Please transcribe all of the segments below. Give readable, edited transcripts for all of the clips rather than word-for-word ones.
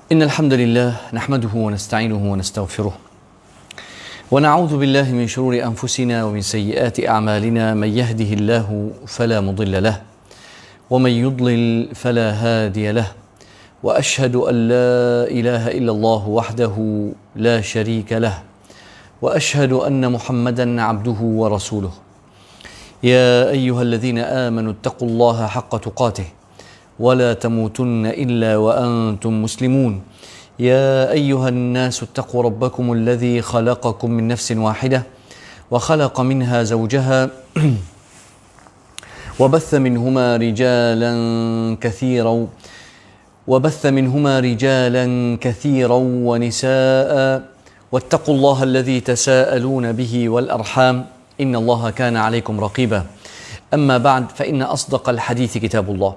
إن الحمد لله نحمده ونستعينه ونستغفره ونعوذ بالله من شرور أنفسنا ومن سيئات أعمالنا. من يهده الله فلا مضل له ومن يضلل فلا هادي له، وأشهد أن لا إله إلا الله وحده لا شريك له، وأشهد أن محمدا عبده ورسوله. يا أيها الذين آمنوا اتقوا الله حق تقاته ولا تموتن إلا وأنتم مسلمون. يا أيها الناس اتقوا ربكم الذي خلقكم من نفس واحدة وخلق منها زوجها وبث منهما رجالا ونساء، واتقوا الله الذي تساءلون به والأرحام إن الله كان عليكم رقيبا. أما بعد، فإن أصدق الحديث كتاب الله،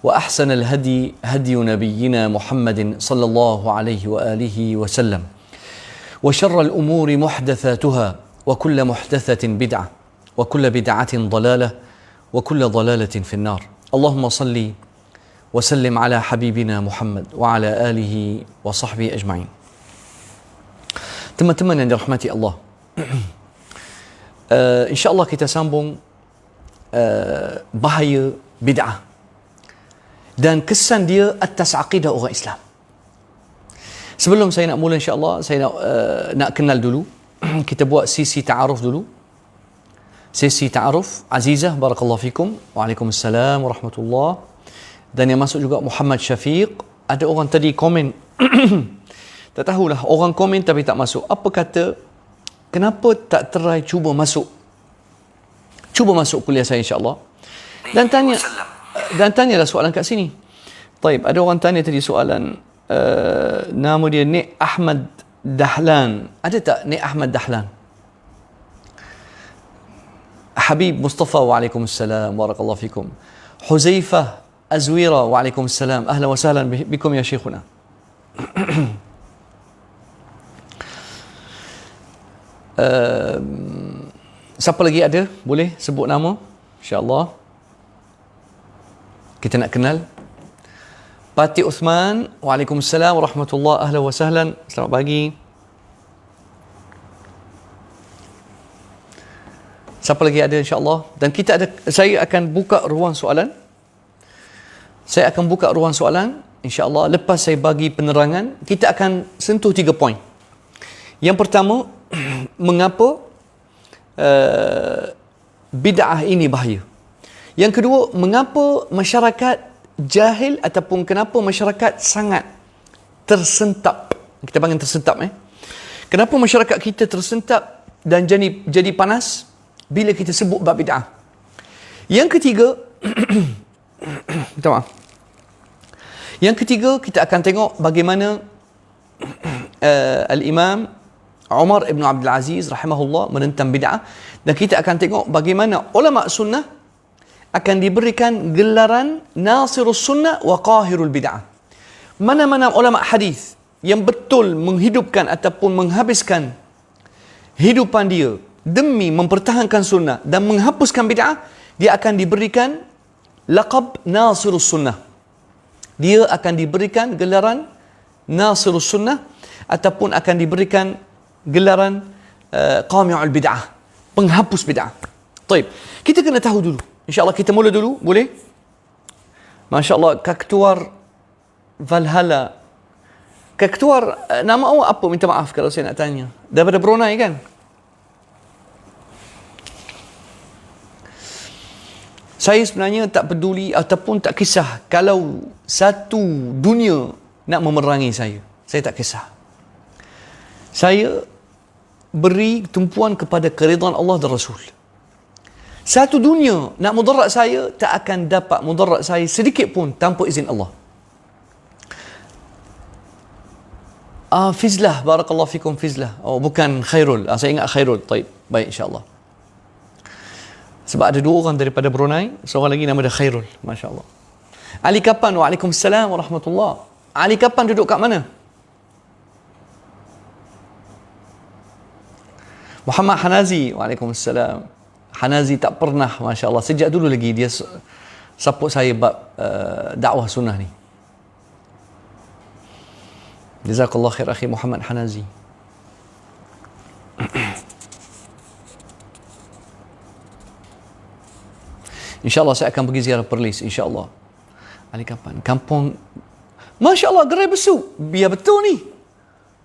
وأحسن الهدي هدي نبينا محمد صلى الله عليه وآله وسلم، وشر الأمور محدثاتها، وكل محدثة بدعة، وكل بدعة ضلالة، وكل ضلالة في النار. اللهم صل وسلم على حبيبنا محمد وعلى آله وصحبه أجمعين. Teman-teman yang dirahmati Allah, insya-Allah kita sambung bahaya bid'ah dan kesan dia atas akidah orang Islam. Sebelum saya nak mula, insya-Allah saya nak kenal dulu. Kita buat sesi ta'aruf dulu. Sesi ta'aruf. Azizah, barakallahu fikum. Waalaikumsalam warahmatullahi. Dan yang masuk juga Muhammad Syafiq. Ada orang tadi komen tak tahulah, orang komen tapi tak masuk. Apa kata, kenapa tak try cuba masuk kuliah saya, insya-Allah. Dan tanyalah soalan kat sini. Taib, ada orang tanya tadi soalan, nama dia Nik Ahmad Dahlan. Ada tak Nik Ahmad Dahlan? Habib Mustafa, waalaikumsalam barakallahu fikum. Huzaifah Azwira, waalaikumsalam. Ahlan wa sahlan bikum ya syekhuna. Siapa lagi ada? Boleh sebut nama, insya-Allah. Kita nak kenal. Pati Uthman, waalaikumsalam warahmatullahi, ahlan wa sahlan. Selamat pagi. Siapa lagi ada, insya-Allah? Dan kita ada, saya akan buka ruang soalan. Insya-Allah lepas saya bagi penerangan, kita akan sentuh 3 poin. Yang pertama, mengapa bid'ah ini bahaya. Yang kedua, mengapa masyarakat jahil ataupun kenapa masyarakat sangat tersentap. Kita panggil tersentap. Kenapa masyarakat kita tersentap dan jadi panas bila kita sebut bab bid'ah. Yang ketiga, minta maaf. Yang ketiga, kita akan tengok bagaimana Al-Imam Umar ibn Abdul Aziz rahimahullah menentang bid'ah, dan kita akan tengok bagaimana ulama sunnah akan diberikan gelaran Nasirus Sunnah wa Qahirul Bid'ah. Mana-mana ulama hadis yang betul menghidupkan ataupun menghabiskan hidupan dia demi mempertahankan sunnah dan menghapuskan bid'ah, dia akan diberikan laqab Nasirus Sunnah. Dia akan diberikan gelaran Nasirus Sunnah ataupun akan diberikan gelaran Qami'ul Bid'ah, penghapus bid'ah. Taib, kita kena tahu dulu. InsyaAllah kita mula dulu, boleh? Masya Allah, Kaktuar Valhalla. Kaktuar, nama awak apa? Minta maaf kalau saya nak tanya. Daripada Brunei kan? Saya sebenarnya tak peduli ataupun tak kisah kalau satu dunia nak memerangi saya. Saya tak kisah. Saya beri tumpuan kepada keridhaan Allah dan Rasul. Satu dunia nak mudarat saya, tak akan dapat mudarat saya sedikit pun tanpa izin Allah. Fizlah, barakallahu fikum, Fizlah. Oh, bukan Khairul. Saya ingat Khairul. Taib. Baik, insya-Allah. Sebab ada 2 orang daripada Brunei, seorang lagi nama dia Khairul. Masya-Allah. Ali Kapan, waalaikumsalam warahmatullahi. Ali Kapan duduk kat mana? Muhammad Hanazi, waalaikumsalam. Hanazi tak pernah, Masya Allah, sejak dulu lagi dia support saya bab dakwah sunnah ni. Jazakallah khair akhi Muhammad Hanazi. InsyaAllah saya akan pergi ziarah Perlis, insyaAllah. Ali kapan? Kampung, Masya Allah, gerai besuk. Biar betul ni.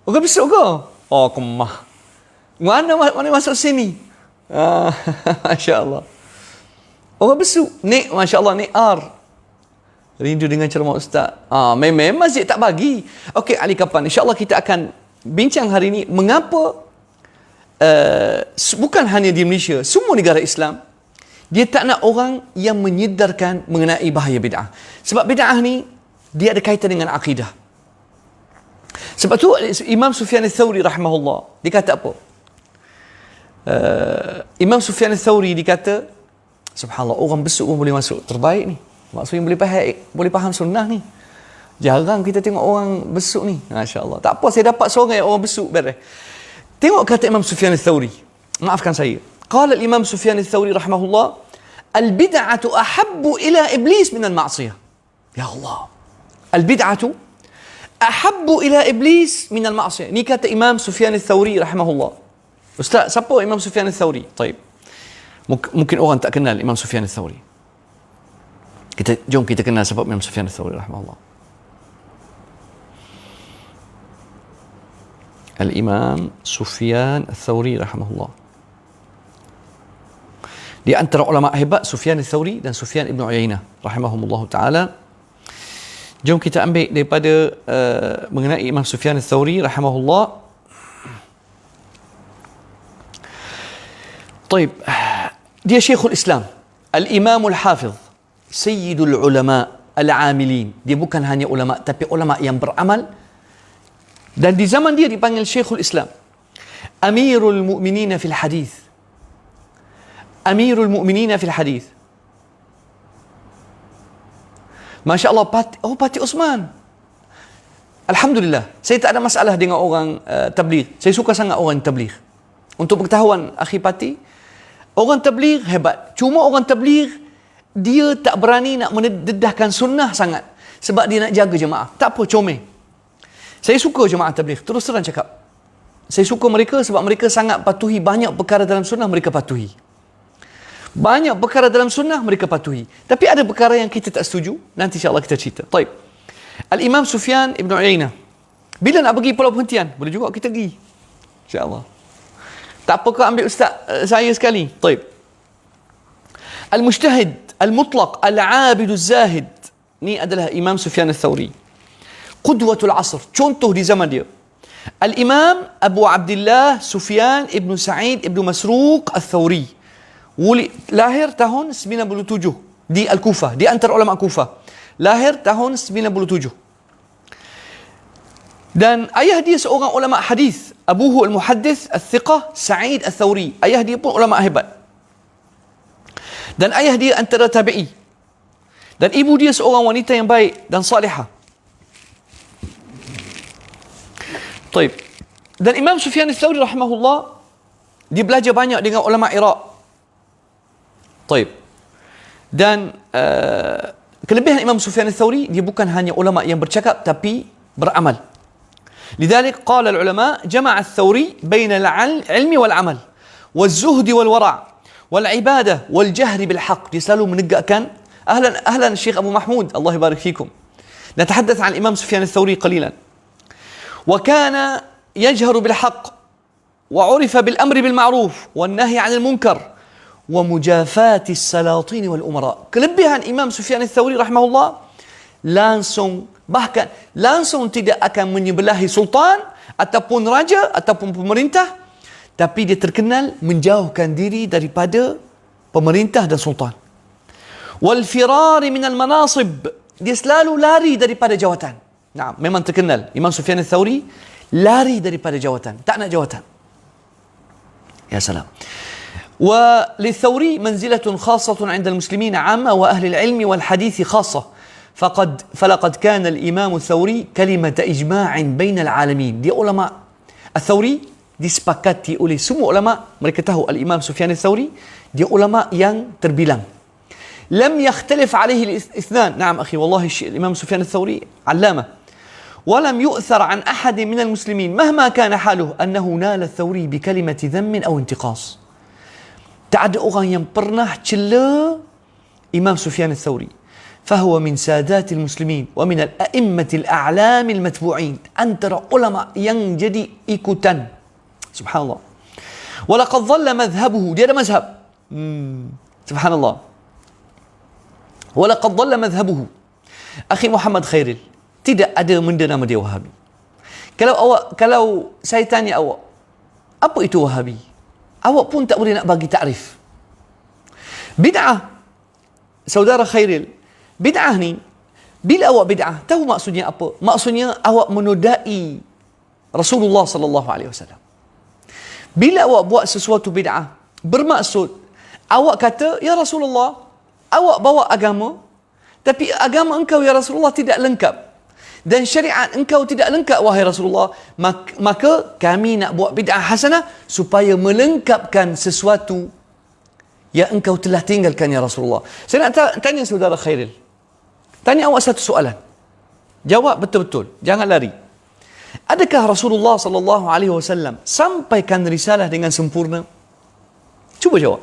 Gerai besuk ke? Oh, kemah. Mana masuk sini? Masya Allah. Orang besuk. Nik, Masya Allah, Nik R. Rindu dengan ceramah Ustaz. Memang masjid tak bagi. Okey, Ali kapan? InsyaAllah kita akan bincang hari ini mengapa bukan hanya di Malaysia, semua negara Islam, dia tak nak orang yang menyedarkan mengenai bahaya bid'ah. Sebab bid'ah ni, dia ada kaitan dengan akidah. Sebab tu Imam Sufyan al-Thawri rahimahullah, dia kata apa? Imam Sufyan al-Thawri dikata, subhanallah, orang besuk pun boleh masuk. Terbaik ni. Maksudnya boleh faham sunnah ni. Jarang kita tengok orang besuk ni. Masya Allah. Tak apa, saya dapat seorang yang orang besuk. Beres. Tengok kata Imam Sufyan al-Thawri. Maafkan saya. قال الإمام سفيان الثوري رحمه الله البدعة أحب إلى إبليس من المعصية. يا الله. البدعة أحب إلى إبليس من المعصية. Ni kata Imam Sufyan al-Thawri رحمه الله. Ustaz, siapa Imam Sufyan al-Thawri? طيب. Mungkin orang tak kenal Imam Sufyan al-Thawri. Jom kita kenal siapa Imam Sufyan al-Thawri رحمه الله. Al-Imam Sufyan al-Thawri رحمه الله. Di antara ulama hebat Sufyan al-Thawri dan Sufyan ibn Uyainah rahimahumullah taala. Jom kita ambil daripada mengenai Imam Sufyan al-Thawri rahimahullah. طيب, dia Syekhul Islam, Al-Imam al-Hafiz, Sayyidul Ulama al-Amilin. Dia bukan hanya ulama tapi ulama yang beramal. Dan di zaman dia dipanggil Syekhul Islam, Amirul Mu'minin fil Hadis. Amirul Mu'minin fil Hadis. Masya Allah, Pati Osman. Alhamdulillah, saya tak ada masalah dengan orang tabligh. Saya suka sangat orang tabligh. Untuk pengetahuan akhi Pati, orang tabligh hebat. Cuma orang tabligh, dia tak berani nak mendedahkan sunnah sangat. Sebab dia nak jaga jemaah. Tak apa, comel. Saya suka jemaah tabligh, terus terang cakap. Saya suka mereka sebab mereka sangat patuhi banyak perkara dalam sunnah, mereka patuhi. Banyak perkara dalam sunnah mereka patuhi. Tapi ada perkara yang kita tak setuju. Nanti insyaAllah kita cerita. Taib. Al-Imam Sufyan ibn Uyainah. Bila nak pergi pulau perhentian? Boleh juga kita pergi. InsyaAllah. Tak apa kau ambil ustaz saya sekali. Taib. Al-Mujtahid, Al-Mutlaq, Al-Abid, Al-Zahid. Ni adalah Imam Sufyan al-Thawri. Qudwatul Asr. Contoh di zaman dia. Al-Imam Abu Abdullah Sufyan ibn Sa'id ibn Masruq al-Thawri. Lahir tahun 97 di Al-Kufah, di antara ulama Kufah. Lahir tahun 97. Dan ayah dia seorang ulama hadis, Abuhu al-Muhaddis al-Thiqah Sa'id al-Thawri. Ayah dia pun ulama hebat. Dan ayah dia antara tabi'i. Dan ibu dia seorang wanita yang baik dan salihah. Taib. Dan Imam Sufyan al-Thawri rahimahullah, dia belajar banyak dengan ulama Iraq. Taib. Dan kelebihan Imam Sufyan al-Thawri, dia bukan hanya ulama yang bercakap tapi beramal. لذلك قال العلماء جمع الثوري بين العلم والعمل والزهد والورع والعبادة والجهر بالحق. Dia selalu menegakkan أهلا الشيخ أبو محمود الله يبارك فيكم. نتحدث عن الإمام سفيان الثوري قليلا. وكان يجهر بالحق وعرف بالأمر بالمعروف والنهي عن المنكر ومجافاة السلاطين والأمراء. Kelebihan Imam Sufyan al-Thawri rahimahullah, bahkan langsung tidak akan menyebelahi sultan ataupun raja ataupun pemerintah, tapi dia terkenal menjauhkan diri daripada pemerintah dan sultan. Wal firari min al-manasib. Dia selalu lari daripada jawatan. Nah, memang terkenal Imam Sufyan al-Thawri lari daripada jawatan, tak nak jawatan. Ya salam. وللثوري منزلة خاصة عند المسلمين عامة وأهل العلم والحديث خاصة. فلقد كان الإمام الثوري كلمة إجماع بين العالمين. Dia ulama الثوري disepakati oleh semua ulama. Mereka tahu Al-Imam Sufyan al-Thawri dia ulama yang terbilang. لم يختلف عليه الاثنان. نعم أخي والله الإمام سفيان الثوري علامة. ولم يؤثر عن أحد من المسلمين مهما كان حاله أنه نال الثوري بكلمة ذم أو انتقاص. Tak ada orang yang pernah cela Imam Sufyan al-Thawri. فهو من سادات المسلمين ومن الأئمة الأعلام المتبوعين. Antara ulama yang jadi ikutan. Subhanallah. ولقد ظل مذهبه. Dia ada mazhab. Subhanallah. ولقد ظل مذهبه. Akhi Muhammad Khairil, tidak ada benda nama dia Wahabi. Kalau saya tanya awak, apa itu Wahabi? Awak pun tak boleh nak bagi takrif. Bid'ah, saudara Khairil, bid'ah ni, bila awak bid'ah, tahu maksudnya apa? Maksudnya awak menodai Rasulullah sallallahu alaihi wasallam. Bila awak buat sesuatu bid'ah, bermaksud awak kata, ya Rasulullah, awak bawa agama, tapi agama engkau ya Rasulullah tidak lengkap. Dan syariat engkau tidak lengkap wahai Rasulullah. Maka kami nak buat bid'ah hasanah supaya melengkapkan sesuatu yang engkau telah tinggalkan ya Rasulullah. Saya nak tanya saudara Khairil. Tanya awak satu soalan. Jawab betul-betul. Jangan lari. Adakah Rasulullah sallallahu alaihi wasallam sampaikan risalah dengan sempurna? Cuba jawab.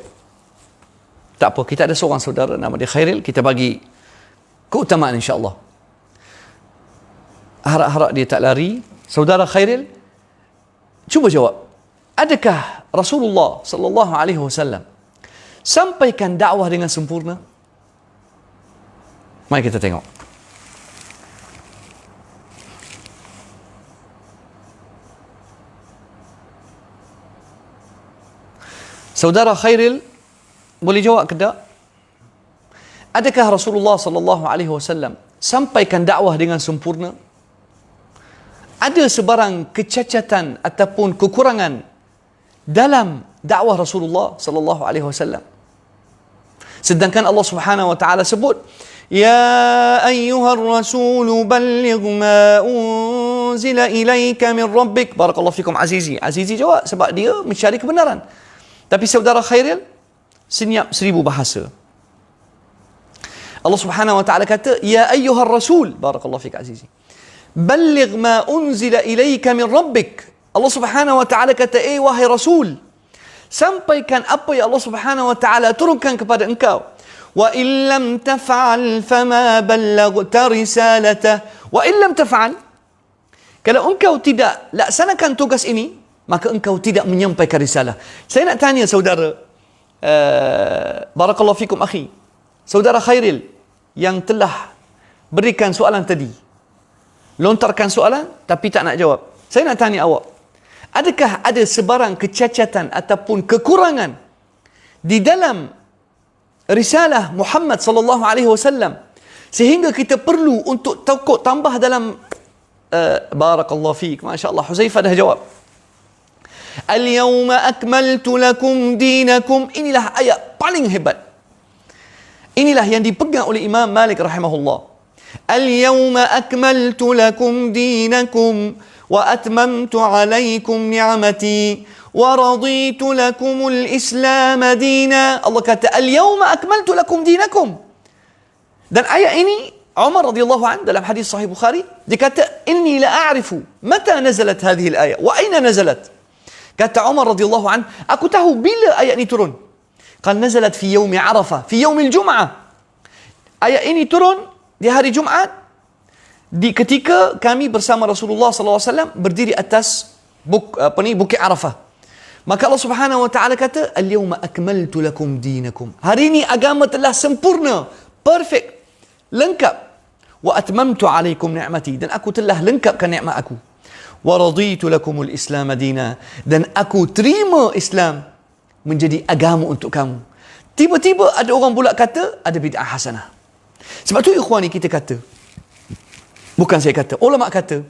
Tak apa, kita ada seorang saudara nama dia Khairil, kita bagi keutamaan insya-Allah. Harap-harap dia tak lari. Saudara Khairil, cuba jawab. Adakah Rasulullah sallallahu alaihi wasallam sampaikan dakwah dengan sempurna? Mari kita tengok. Saudara Khairil, boleh jawab ke tak? Adakah Rasulullah sallallahu alaihi wasallam sampaikan dakwah dengan sempurna? Ada sebarang kecacatan ataupun kekurangan dalam dakwah Rasulullah sallallahu alaihi wasallam? Sedangkan Allah Subhanahu wa taala sebut, ya ayyuhar rasul balligh ma unzila ilaika min rabbik. Barakallahu fikum Azizi. Azizi jawab sebab dia mencari kebenaran. Tapi saudara Khairil, senyap 1000 bahasa. Allah Subhanahu wa taala kata, ya ayyuhar rasul, barakallahu fik Azizi, balligh ma unzila ilaika min rabbik. Allah Subhanahu wa taala kata, wahai rasul, sampaikan apa yang Allah Subhanahu wa taala turunkan kepada engkau. Wa illam taf'al fama ballaghta risalata. Wa illam taf'al, kalau engkau tidak laksanakan tugas ini, maka engkau tidak menyampaikan risalah. Saya nak tanya saudara, barakallahu fikum akhi, saudara Khairil yang telah berikan soalan tadi, lontarkan soalan tapi tak nak jawab. Saya nak tanya awak, adakah ada sebarang kecacatan ataupun kekurangan di dalam risalah Muhammad sallallahu alaihi wasallam sehingga kita perlu untuk tambah dalam barakallahu fiik, masya-Allah. Huzaifah dah jawab. Al-yawma akmaltu lakum dinakum. Inilah ayat paling hebat. Inilah yang dipegang oleh Imam Malik rahimahullah. اليوم أكملت لكم دينكم وأتممت عليكم نعمتي ورضيت لكم الإسلام دينا. Allah kata اليوم أكملت لكم دينكم. Dan ayat ini Umar radhiyallahu anhu dalam hadis sahih Bukhari, dia kata inni la a'rifu mata nazalat hadhihi al-ayah wa aina nazalat. Kata Umar radhiyallahu anhu, aku tahu bila ayat ini turun. Qal nazalat fi yaumi Arafah, fi yaumil Jum'ah. Ayat ini turun di hari Jumaat, ketika kami bersama Rasulullah sallallahu alaihi wasallam berdiri atas Bukit Arafah. Maka Allah Subhanahu wa taala kata, "Al-yawma akmaltu lakum dinakum." Hari ini agama telah sempurna, perfect, lengkap. Wa atmamtu alaikum ni'mati, dan aku telah lengkapkan nikmat aku. Wa raditu lakumul Islam dina, dan aku terima Islam menjadi agama untuk kamu. Tiba-tiba ada orang pula kata ada bid'ah hasanah. Sebab tu ikhwani, kita kata, bukan saya kata, ulama kata,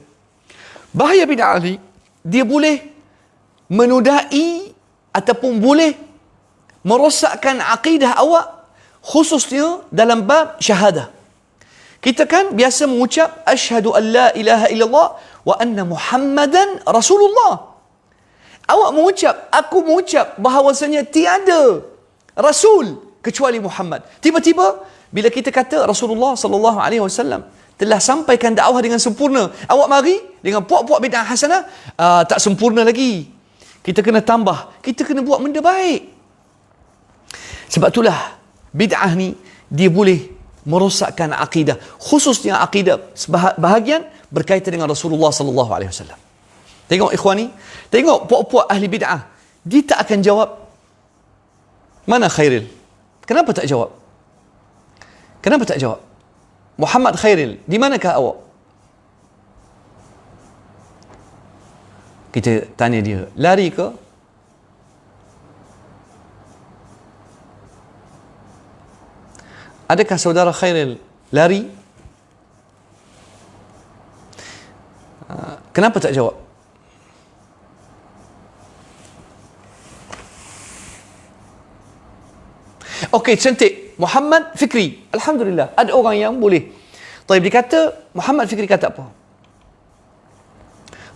bahaya bid'ah ni, dia boleh menodai ataupun boleh merosakkan akidah awak, khususnya dalam bab syahadah. Kita kan biasa mengucap asyhadu an la ilaha illallah wa anna Muhammadan Rasulullah. Awak mengucap, aku mengucap bahawasanya tiada rasul kecuali Muhammad. Tiba-tiba bila kita kata Rasulullah sallallahu alaihi wasallam telah sampaikan dakwah dengan sempurna. Awak mari dengan puak-puak bid'ah hasanah, tak sempurna lagi. Kita kena tambah, kita kena buat benda baik. Sebab itulah bid'ah ni dia boleh merosakkan akidah, khususnya akidah bahagian berkaitan dengan Rasulullah sallallahu alaihi wasallam. Tengok ikhwani, tengok puak-puak ahli bid'ah, dia tak akan jawab mana Khairil. Kenapa tak jawab? Kenapa tak jawab? Muhammad Khairil, di manakah awak? Kita tanya dia, lari ke? Adakah saudara Khairil lari? Kenapa tak jawab? Okey, cantik. Muhammad Fikri. Alhamdulillah, ada orang yang boleh. Tapi dikata, Muhammad Fikri kata apa?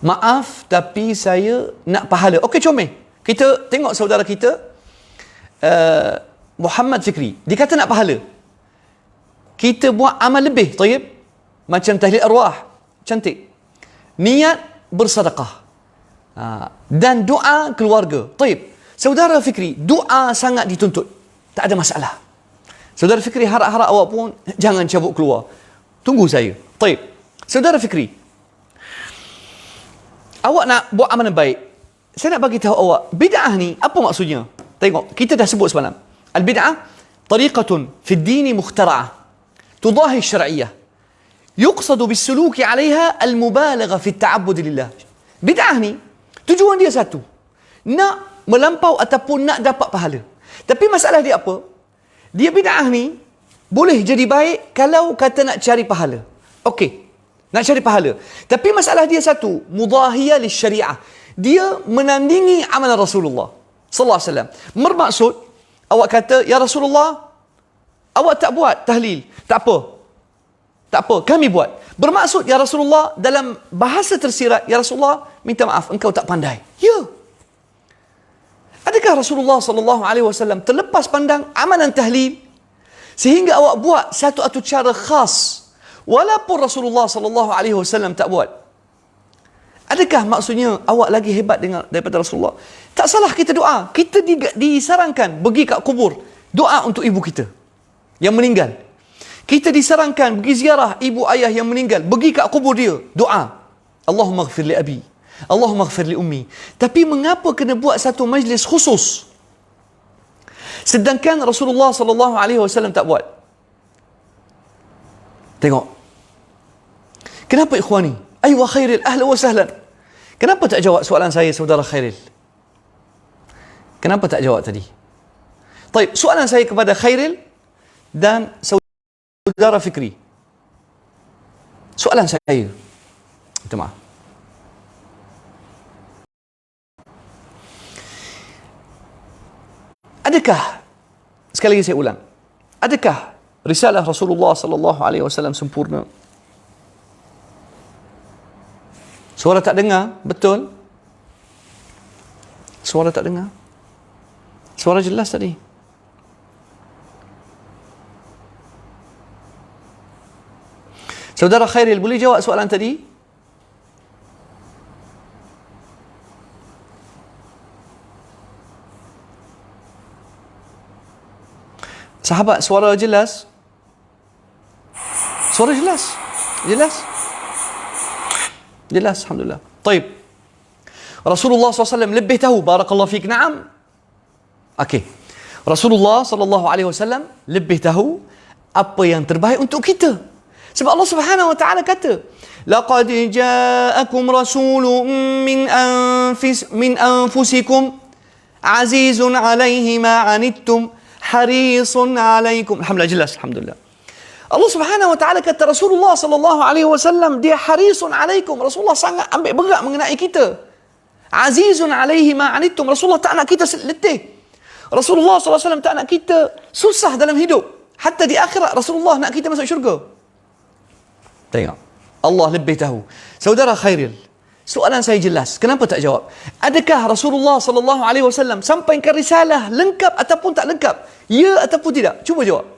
Maaf, tapi saya nak pahala. Okey, comel. Kita tengok saudara kita, Muhammad Fikri. Dia kata nak pahala. Kita buat amal lebih, tayyib. Macam tahlil arwah. Cantik. Niat bersedekah. Dan doa keluarga. Tayyib. Saudara Fikri, doa sangat dituntut. Tak ada masalah. Saudara Fikri, harap-harap awak pun jangan cabut keluar. Tunggu saya. Tayyib. Saudara Fikri, awak nak buat amalan baik. Saya nak bagi tahu awak, bid'ah ni apa maksudnya? Tengok, kita dah sebut semalam. Al-bid'ah tariqatun fi ad-din mukhtara'ah tudahi syar'iyyah. Yuqsadu bis-suluki 'alayha al-mubalagha fi at-ta'abbud lillah. Bid'ah ni tujuan dia satu. Nak melampau ataupun nak dapat pahala. Tapi masalah dia apa? Dia bid'ah ni boleh jadi baik kalau kata nak cari pahala. Okey, nak cari pahala. Tapi masalah dia satu, mudahiyah lisyariah. Dia menandingi amalan Rasulullah sallallahu alaihi wasallam. Bermaksud awak kata, ya Rasulullah, awak tak buat tahlil. Tak apa. Tak apa, kami buat. Bermaksud, ya Rasulullah, dalam bahasa tersirat, ya Rasulullah, minta maaf, engkau tak pandai. Ya. Adakah Rasulullah sallallahu alaihi wasallam terlepas pandang amalan tahlil sehingga awak buat satu cara khas walaupun Rasulullah sallallahu alaihi wasallam tak buat? Adakah maksudnya awak lagi hebat daripada Rasulullah? Tak salah kita doa. Kita disarankan pergi kat kubur, doa untuk ibu kita yang meninggal. Kita disarankan pergi ziarah ibu ayah yang meninggal, pergi kat kubur dia, doa. Allahumma ighfir li abi, Allahumma ighfir li ummi. Tapi mengapa kena buat satu majlis khusus sedangkan Rasulullah sallallahu alaihi wasallam tak buat? Tengok. Kenapa ikhwani? Aywa Khairil, ahlan wa sahlan. Kenapa tak jawab soalan saya, saudara Khairil? Kenapa tak jawab tadi? Baik, soalan saya kepada Khairil dan saudara Fikri. Soalan saya. Minta maaf. Adakah, sekali lagi saya ulang, adakah risalah Rasulullah sallallahu alaihi wasallam sempurna? Suara tak dengar, betul? Suara tak dengar? Suara jelas tadi. Saudara Khairil, boleh jawab soalan tadi? Sahabat, suara jelas? Suara jelas? Jelas? Jelas, alhamdulillah. Taib. Rasulullah SAW lebih tahu, barakallahu fiik, na'am. Okey. Rasulullah SAW lebih tahu apa yang terbaik untuk kita. Sebab Allah Subhanahu wa taala kata, laqad ja'akum rasulun min anfusikum azizun 'alaihi ma 'anittum harisun 'alaikum. Alhamdulillah, jelas, alhamdulillah. Allah Subhanahu wa taala kata Rasulullah sallallahu alaihi wasallam dia harisun 'alaikum. Rasulullah sangat ambil berat mengenai kita. Azizun 'alaihi ma 'anittum. Rasulullah tak nak kita letih. Rasulullah sallallahu alaihi wasallam tak nak kita susah dalam hidup. Hatta di akhirat Rasulullah nak kita masuk syurga. Tengok, Allah lebih tahu. Saudara Khairil, soalan saya jelas. Kenapa tak jawab? Adakah Rasulullah sallallahu alaihi wasallam sampaikan risalah lengkap ataupun tak lengkap? Ya ataupun tidak? Cuba jawab.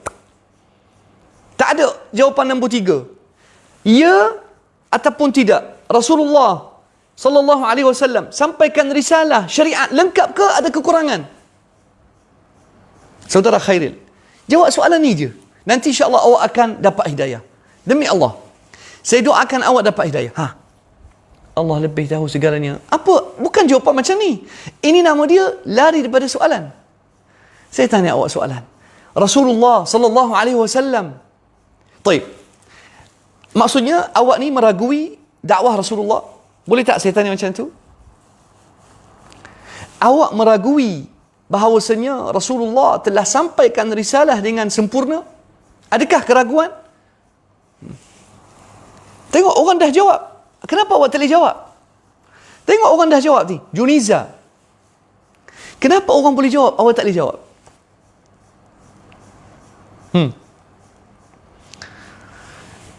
Tak ada jawapan nombor 3. Ya ataupun tidak, Rasulullah sallallahu alaihi wasallam sampaikan risalah syariat lengkap ke ada kekurangan? Saudara Khairil, jawab soalan ni je. Nanti insya-Allah awak akan dapat hidayah. Demi Allah, saya doakan awak dapat hidayah. Allah lebih tahu segalanya. Apa? Bukan jawapan macam ni. Ini nama dia lari daripada soalan. Saya tanya awak soalan. Rasulullah sallallahu alaihi wasallam. Baik. Maksudnya awak ni meragui dakwah Rasulullah. Boleh tak saya tanya macam tu? Awak meragui bahawasanya Rasulullah telah sampaikan risalah dengan sempurna? Adakah keraguan? Tengok orang dah jawab. Kenapa awak tak boleh jawab? Tengok orang dah jawab ni. Juniza. Kenapa orang boleh jawab, awak tak boleh jawab?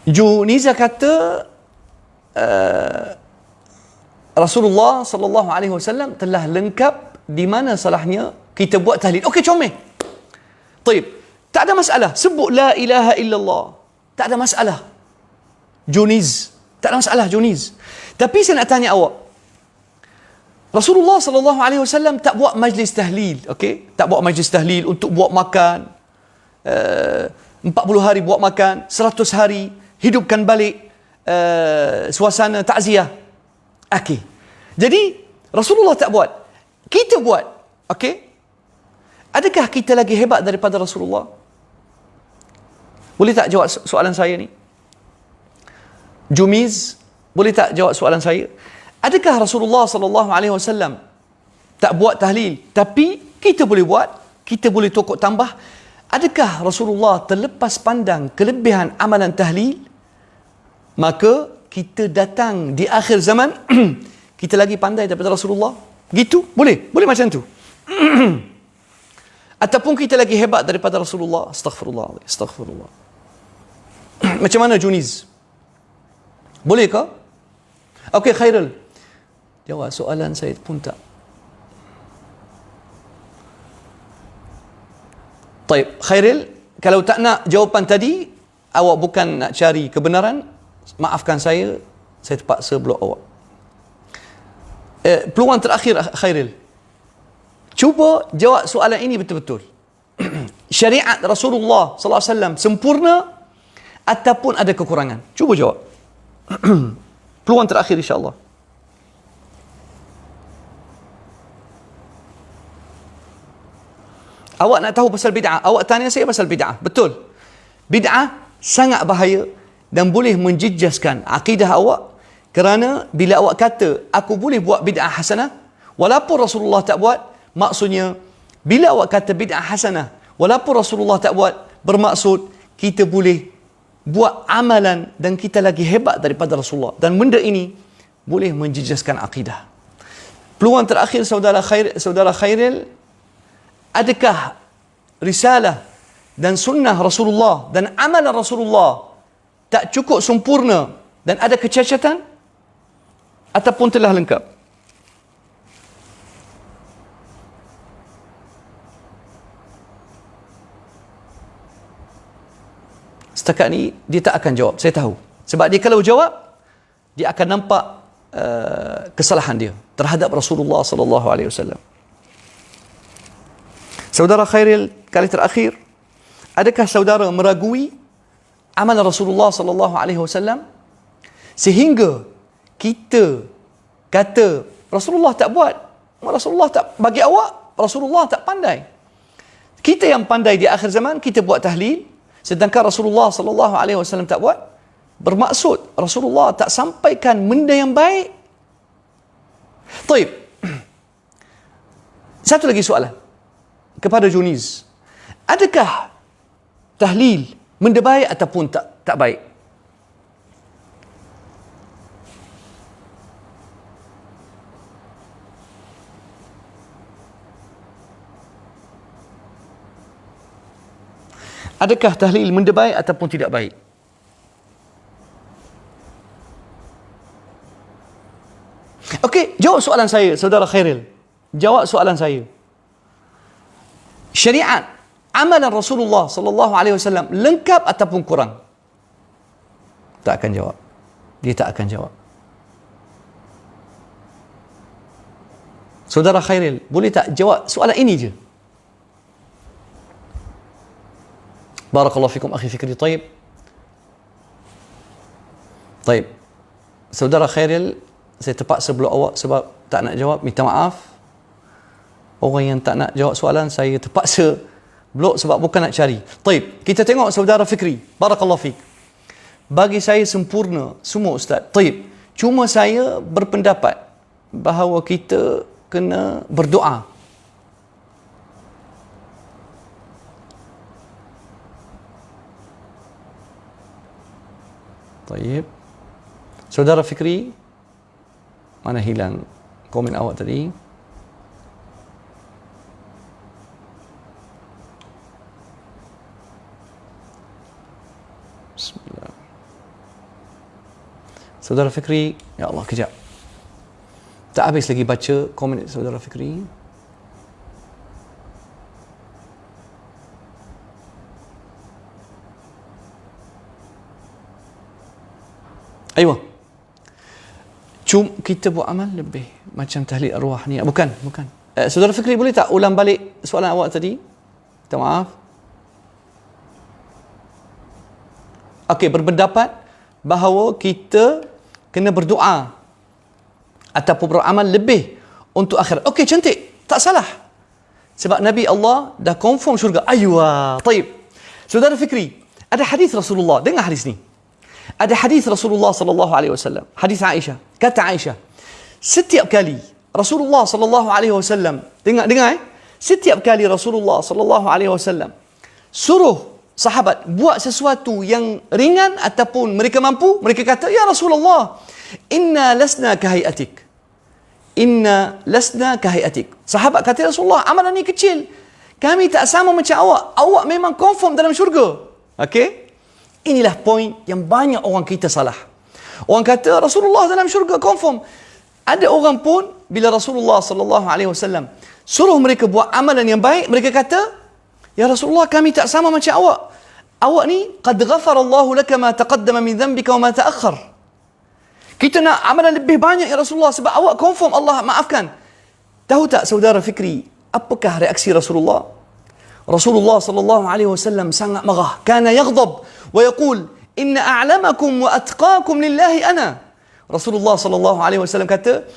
Juniza kata Rasulullah sallallahu alaihi wasallam telah lengkap, di mana salahnya kita buat tahlil. Okey, comel. Taib. Tak ada masalah. Sebut la ilaha illallah. Tak ada masalah. Juniz. Tak ada masalah Juniz. Tapi saya nak tanya awak. Rasulullah sallallahu alaihi wasallam tak buat majlis tahlil, okey? Tak buat majlis tahlil untuk buat makan. 40 hari buat makan, 100 hari hidupkan balik suasana takziah. Okey. Jadi Rasulullah tak buat. Kita buat. Okey? Adakah kita lagi hebat daripada Rasulullah? Boleh tak jawab soalan saya ni? Jumiz, boleh tak jawab soalan saya? Adakah Rasulullah sallallahu alaihi wasallam tak buat tahlil, tapi kita boleh buat, kita boleh tokok tambah? Adakah Rasulullah terlepas pandang kelebihan amalan tahlil? Maka kita datang di akhir zaman kita lagi pandai daripada Rasulullah? Gitu? Boleh? Boleh macam tu? Ataupun kita lagi hebat daripada Rasulullah? Astaghfirullah. Astaghfirullah. Macam mana Juniz? Boleh ke? Okey, Khairul. Jawab soalan saya pun tak. Baik, Khairul, kalau tak nak jawapan tadi, awak bukan nak cari kebenaran, maafkan saya terpaksa blok awak. Peluang terakhir, Khairul. Cuba jawab soalan ini betul-betul. Syariat Rasulullah sallallahu alaihi wasallam sempurna ataupun ada kekurangan? Cuba jawab. Peluang terakhir insya-Allah. Awak nak tahu pasal bid'ah, awak tanya saya pasal bid'ah. Betul. Bid'ah sangat bahaya dan boleh menjejaskan akidah awak, kerana bila awak kata aku boleh buat bid'ah hasanah walaupun Rasulullah tak buat, maksudnya bila awak kata bid'ah hasanah walaupun Rasulullah tak buat, bermaksud kita boleh buat amalan dan kita lagi hebat daripada Rasulullah, dan benda ini boleh menjejaskan akidah. Peluang terakhir saudara Khairil, adakah risalah dan sunnah Rasulullah dan amalan Rasulullah tak cukup sempurna dan ada kecacatan ataupun telah lengkap? Setakat ni dia tak akan jawab, saya tahu. Sebab dia kalau jawab, dia akan nampak kesalahan dia terhadap Rasulullah sallallahu alaihi wasallam. Saudara Khairil, kali terakhir, adakah saudara meragui amalan Rasulullah sallallahu alaihi wasallam sehingga kita kata Rasulullah tak buat, Rasulullah tak, bagi awak Rasulullah tak pandai. Kita yang pandai di akhir zaman, kita buat tahlil, sedangkan Rasulullah sallallahu alaihi wasallam tak buat. Bermaksud Rasulullah tak sampaikan benda yang baik. Taib. Satu lagi soalan kepada Juniz. Adakah tahlil benda baik ataupun tak baik? Adakah tahlil benda baik ataupun tidak baik? Okey, jawab soalan saya, saudara Khairil. Jawab soalan saya. Syariat, amalan Rasulullah sallallahu alaihi wasallam lengkap ataupun kurang? Tak akan jawab. Dia tak akan jawab. Saudara Khairil, boleh tak jawab soalan ini je? Barakallahu fikum akhi Fikri. Taib. Saudara Khairil, saya terpaksa blok awak sebab tak nak jawab, minta maaf. Orang yang tak nak jawab soalan, saya terpaksa blok sebab bukan nak cari. Taib. Kita tengok saudara Fikri. Barakallahu fik. Bagi saya sempurna semua ustaz. Taib. Cuma saya berpendapat bahawa kita kena berdoa. Taib. Saudara Fikri, mana hilang komen awak tadi? Bismillah. Saudara Fikri, ya Allah, kejap. Tak habis lagi baca komen saudara Fikri. Ayuh. Kita buat amal lebih macam tahlil arwah ni. Bukan. Saudara Fikri, boleh tak ulang balik soalan awak tadi? Minta maaf. Okey, berpendapat bahawa kita kena berdoa ataupun beramal lebih untuk akhirat. Okey, cantik. Tak salah. Sebab Nabi Allah dah confirm syurga. Aywa. Taib. Saudara Fikri, ada hadis Rasulullah. Dengar hadis ni. Ada hadis Rasulullah sallallahu alaihi wasallam. Hadis Aisyah. Kata Aisyah, setiap kali Rasulullah sallallahu alaihi wasallam, dengar setiap kali Rasulullah sallallahu alaihi wasallam suruh sahabat buat sesuatu yang ringan ataupun mereka mampu, mereka kata, ya Rasulullah, inna lasna kahayatik. Inna lasna kahayatik. Sahabat kata, Rasulullah, amalan ni kecil. Kami tak sama macam awak. Awak memang confirm dalam syurga. Okey? Inilah poin yang banyak orang kita salah. Orang kata Rasulullah dalam syurga confirm. Ada orang pun bila Rasulullah sallallahu alaihi wasallam suruh mereka buat amalan yang baik, mereka kata, ya Rasulullah, kami tak sama macam awak. Awak ni qad ghafara Allahu laka ma taqaddama min dhanbika wa ma ta'akhkhar. Kita nak amalan lebih banyak ya Rasulullah sebab awak confirm Allah maafkan. Tahu tak saudara Fikri, apakah reaksi Rasulullah? Rasulullah sallallahu alaihi wasallam sangat marah. Kana yaghdab wa yaqul inna a'lamakum wa atqakum lillahi ana. Rasulullah sallallahu alaihi wasallam kata,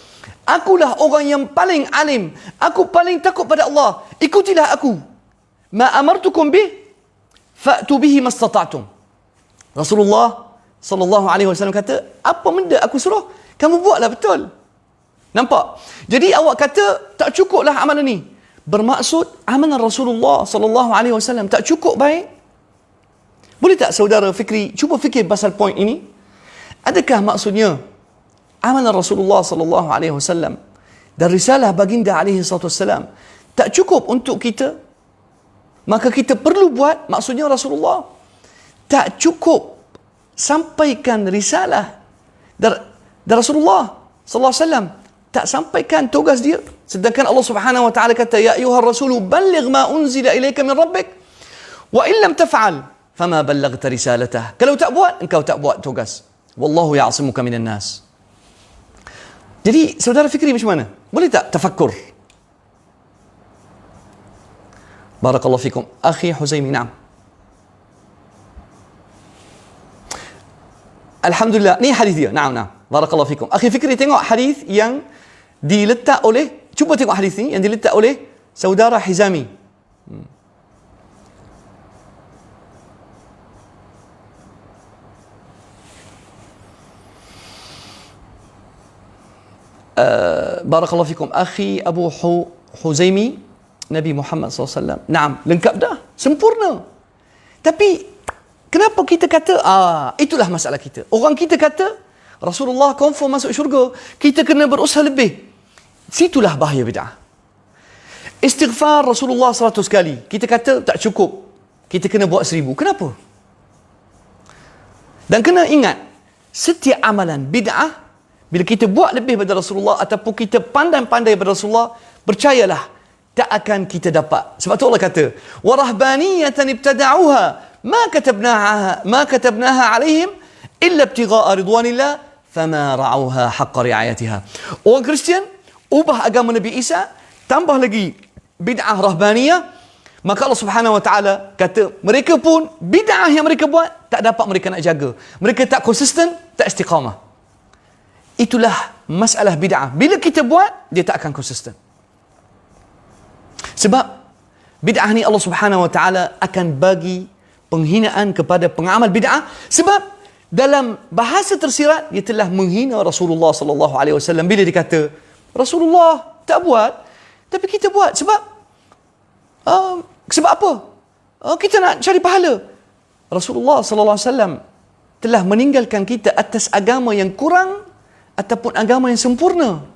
akulah orang yang paling alim, aku paling takut pada Allah. Ikutilah aku. Ma amartukum bih fa'tu bihi mastata'tum. Rasulullah sallallahu alaihi wasallam kata, apa benda aku suruh, kamu buatlah betul. Nampak? Jadi awak kata tak cukuplah amalan ni. Bermaksud amalan Rasulullah sallallahu alaihi wasallam tak cukup baik. Boleh tak saudara Fikri cuba fikir pasal poin ini? Adakah maksudnya amalan Rasulullah sallallahu alaihi wasallam dan risalah baginda alaihi salatu wasallam tak cukup untuk kita? Maka kita perlu buat, maksudnya Rasulullah tak cukup sampaikan risalah dan Rasulullah sallallahu alaihi wasallam tak sampaikan tugas dia. Sedangkan Allah Subhanahu wa taala kata, ya ayyuhar rasulu balligh ma unzila ilaika min rabbik wa in lam taf'al fama ballaghta risalatah. Kalau tak buat, engkau tak buat tugas. Wallahu ya'simuka minan nas. Jadi saudara Fikri macam mana? Boleh tak tafakkur? Barakallahu fikum. Akhi Huzaimi, na'am. Alhamdulillah, ni hadis dia. Na'am. Barakallahu fikum. Akhi Fikri, tengok hadis yang diletak oleh, cuba tengok hadis ni yang diletak oleh saudara Hizami. Barakallahu fikum. Akhi Abu Huzaimi, Nabi Muhammad SAW. Naam, lengkap dah, sempurna. Tapi kenapa kita kata, itulah masalah kita. Orang kita kata Rasulullah confirm masuk syurga, kita kena berusaha lebih. Situlah bahaya bid'ah. Istighfar Rasulullah 100 kali, kita kata tak cukup, kita kena buat 1000. Kenapa? Dan kena ingat, setiap amalan bid'ah, bila kita buat lebih daripada Rasulullah ataupun kita pandai-pandai daripada Rasulullah, percayalah tak akan kita dapat. Sebab tu Allah kata, wa rahbaniyatan ibtada'uha ma katabnaha alaihim illa ibtigha'a ridwanillah fama ra'auha haqqa ri'ayatiha. Orang Kristian ubah agama Nabi Isa, tambah lagi bid'ah rahbaniyah, maka Allah Subhanahu wa taala kata mereka pun bid'ah yang mereka buat tak dapat mereka nak jaga. Mereka tak konsisten, tak istiqamah. Itulah masalah bid'ah. Bila kita buat, dia tak akan konsisten. Sebab bid'ah ni Allah Subhanahu wa taala akan bagi penghinaan kepada pengamal bid'ah, sebab dalam bahasa tersirat dia telah menghina Rasulullah sallallahu alaihi wasallam bila dia kata Rasulullah tak buat tapi kita buat sebab apa? Kita nak cari pahala. Rasulullah sallallahu alaihi wasallam telah meninggalkan kita atas agama yang kurang ataupun agama yang sempurna.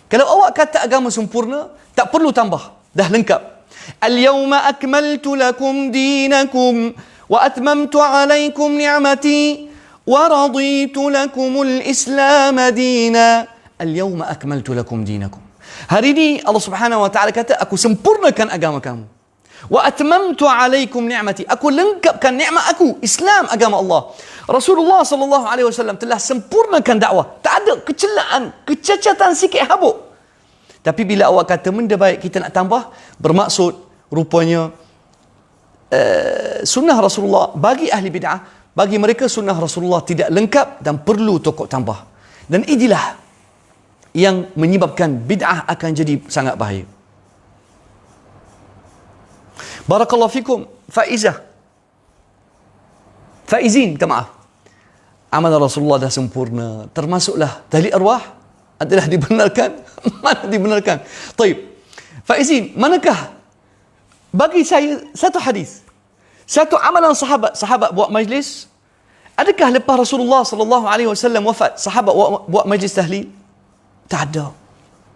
Kalau awak kata agama sempurna, tak perlu tambah, dah lengkap. Al-yawma akmaltu lakum dinakum wa atmamtu alaykum ni'mati wa raditu lakumul Islam dina. Al-yawma akmaltu lakum dinakum. Hari ini Allah Subhanahu wa taala kata aku sempurnakan agama kamu. Wa atmamtu alaykum ni'mati. Aku lengkapkan nikmat aku, Islam, agama Allah. Rasulullah sallallahu alaihi wasallam telah sempurnakan dakwah. Tak ada kecelaan, kecacatan sikit habuk. Tapi bila awak kata benda baik kita nak tambah, bermaksud rupanya sunnah Rasulullah bagi ahli bid'ah, bagi mereka sunnah Rasulullah tidak lengkap dan perlu tokok tambah. Dan inilah yang menyebabkan bid'ah akan jadi sangat bahaya. Barakallahu fikum. Faizin, minta maaf. Amalan Rasulullah dah sempurna. Termasuklah tahlil arwah adalah dibenarkan. Mana dibenarkan? Taib. Faizin, manakah? Bagi saya satu hadis, satu amalan sahabat buat majlis. Adakah lepas Rasulullah sallallahu alaihi wasallam wafat sahabat buat majlis tahlil? Tak ada.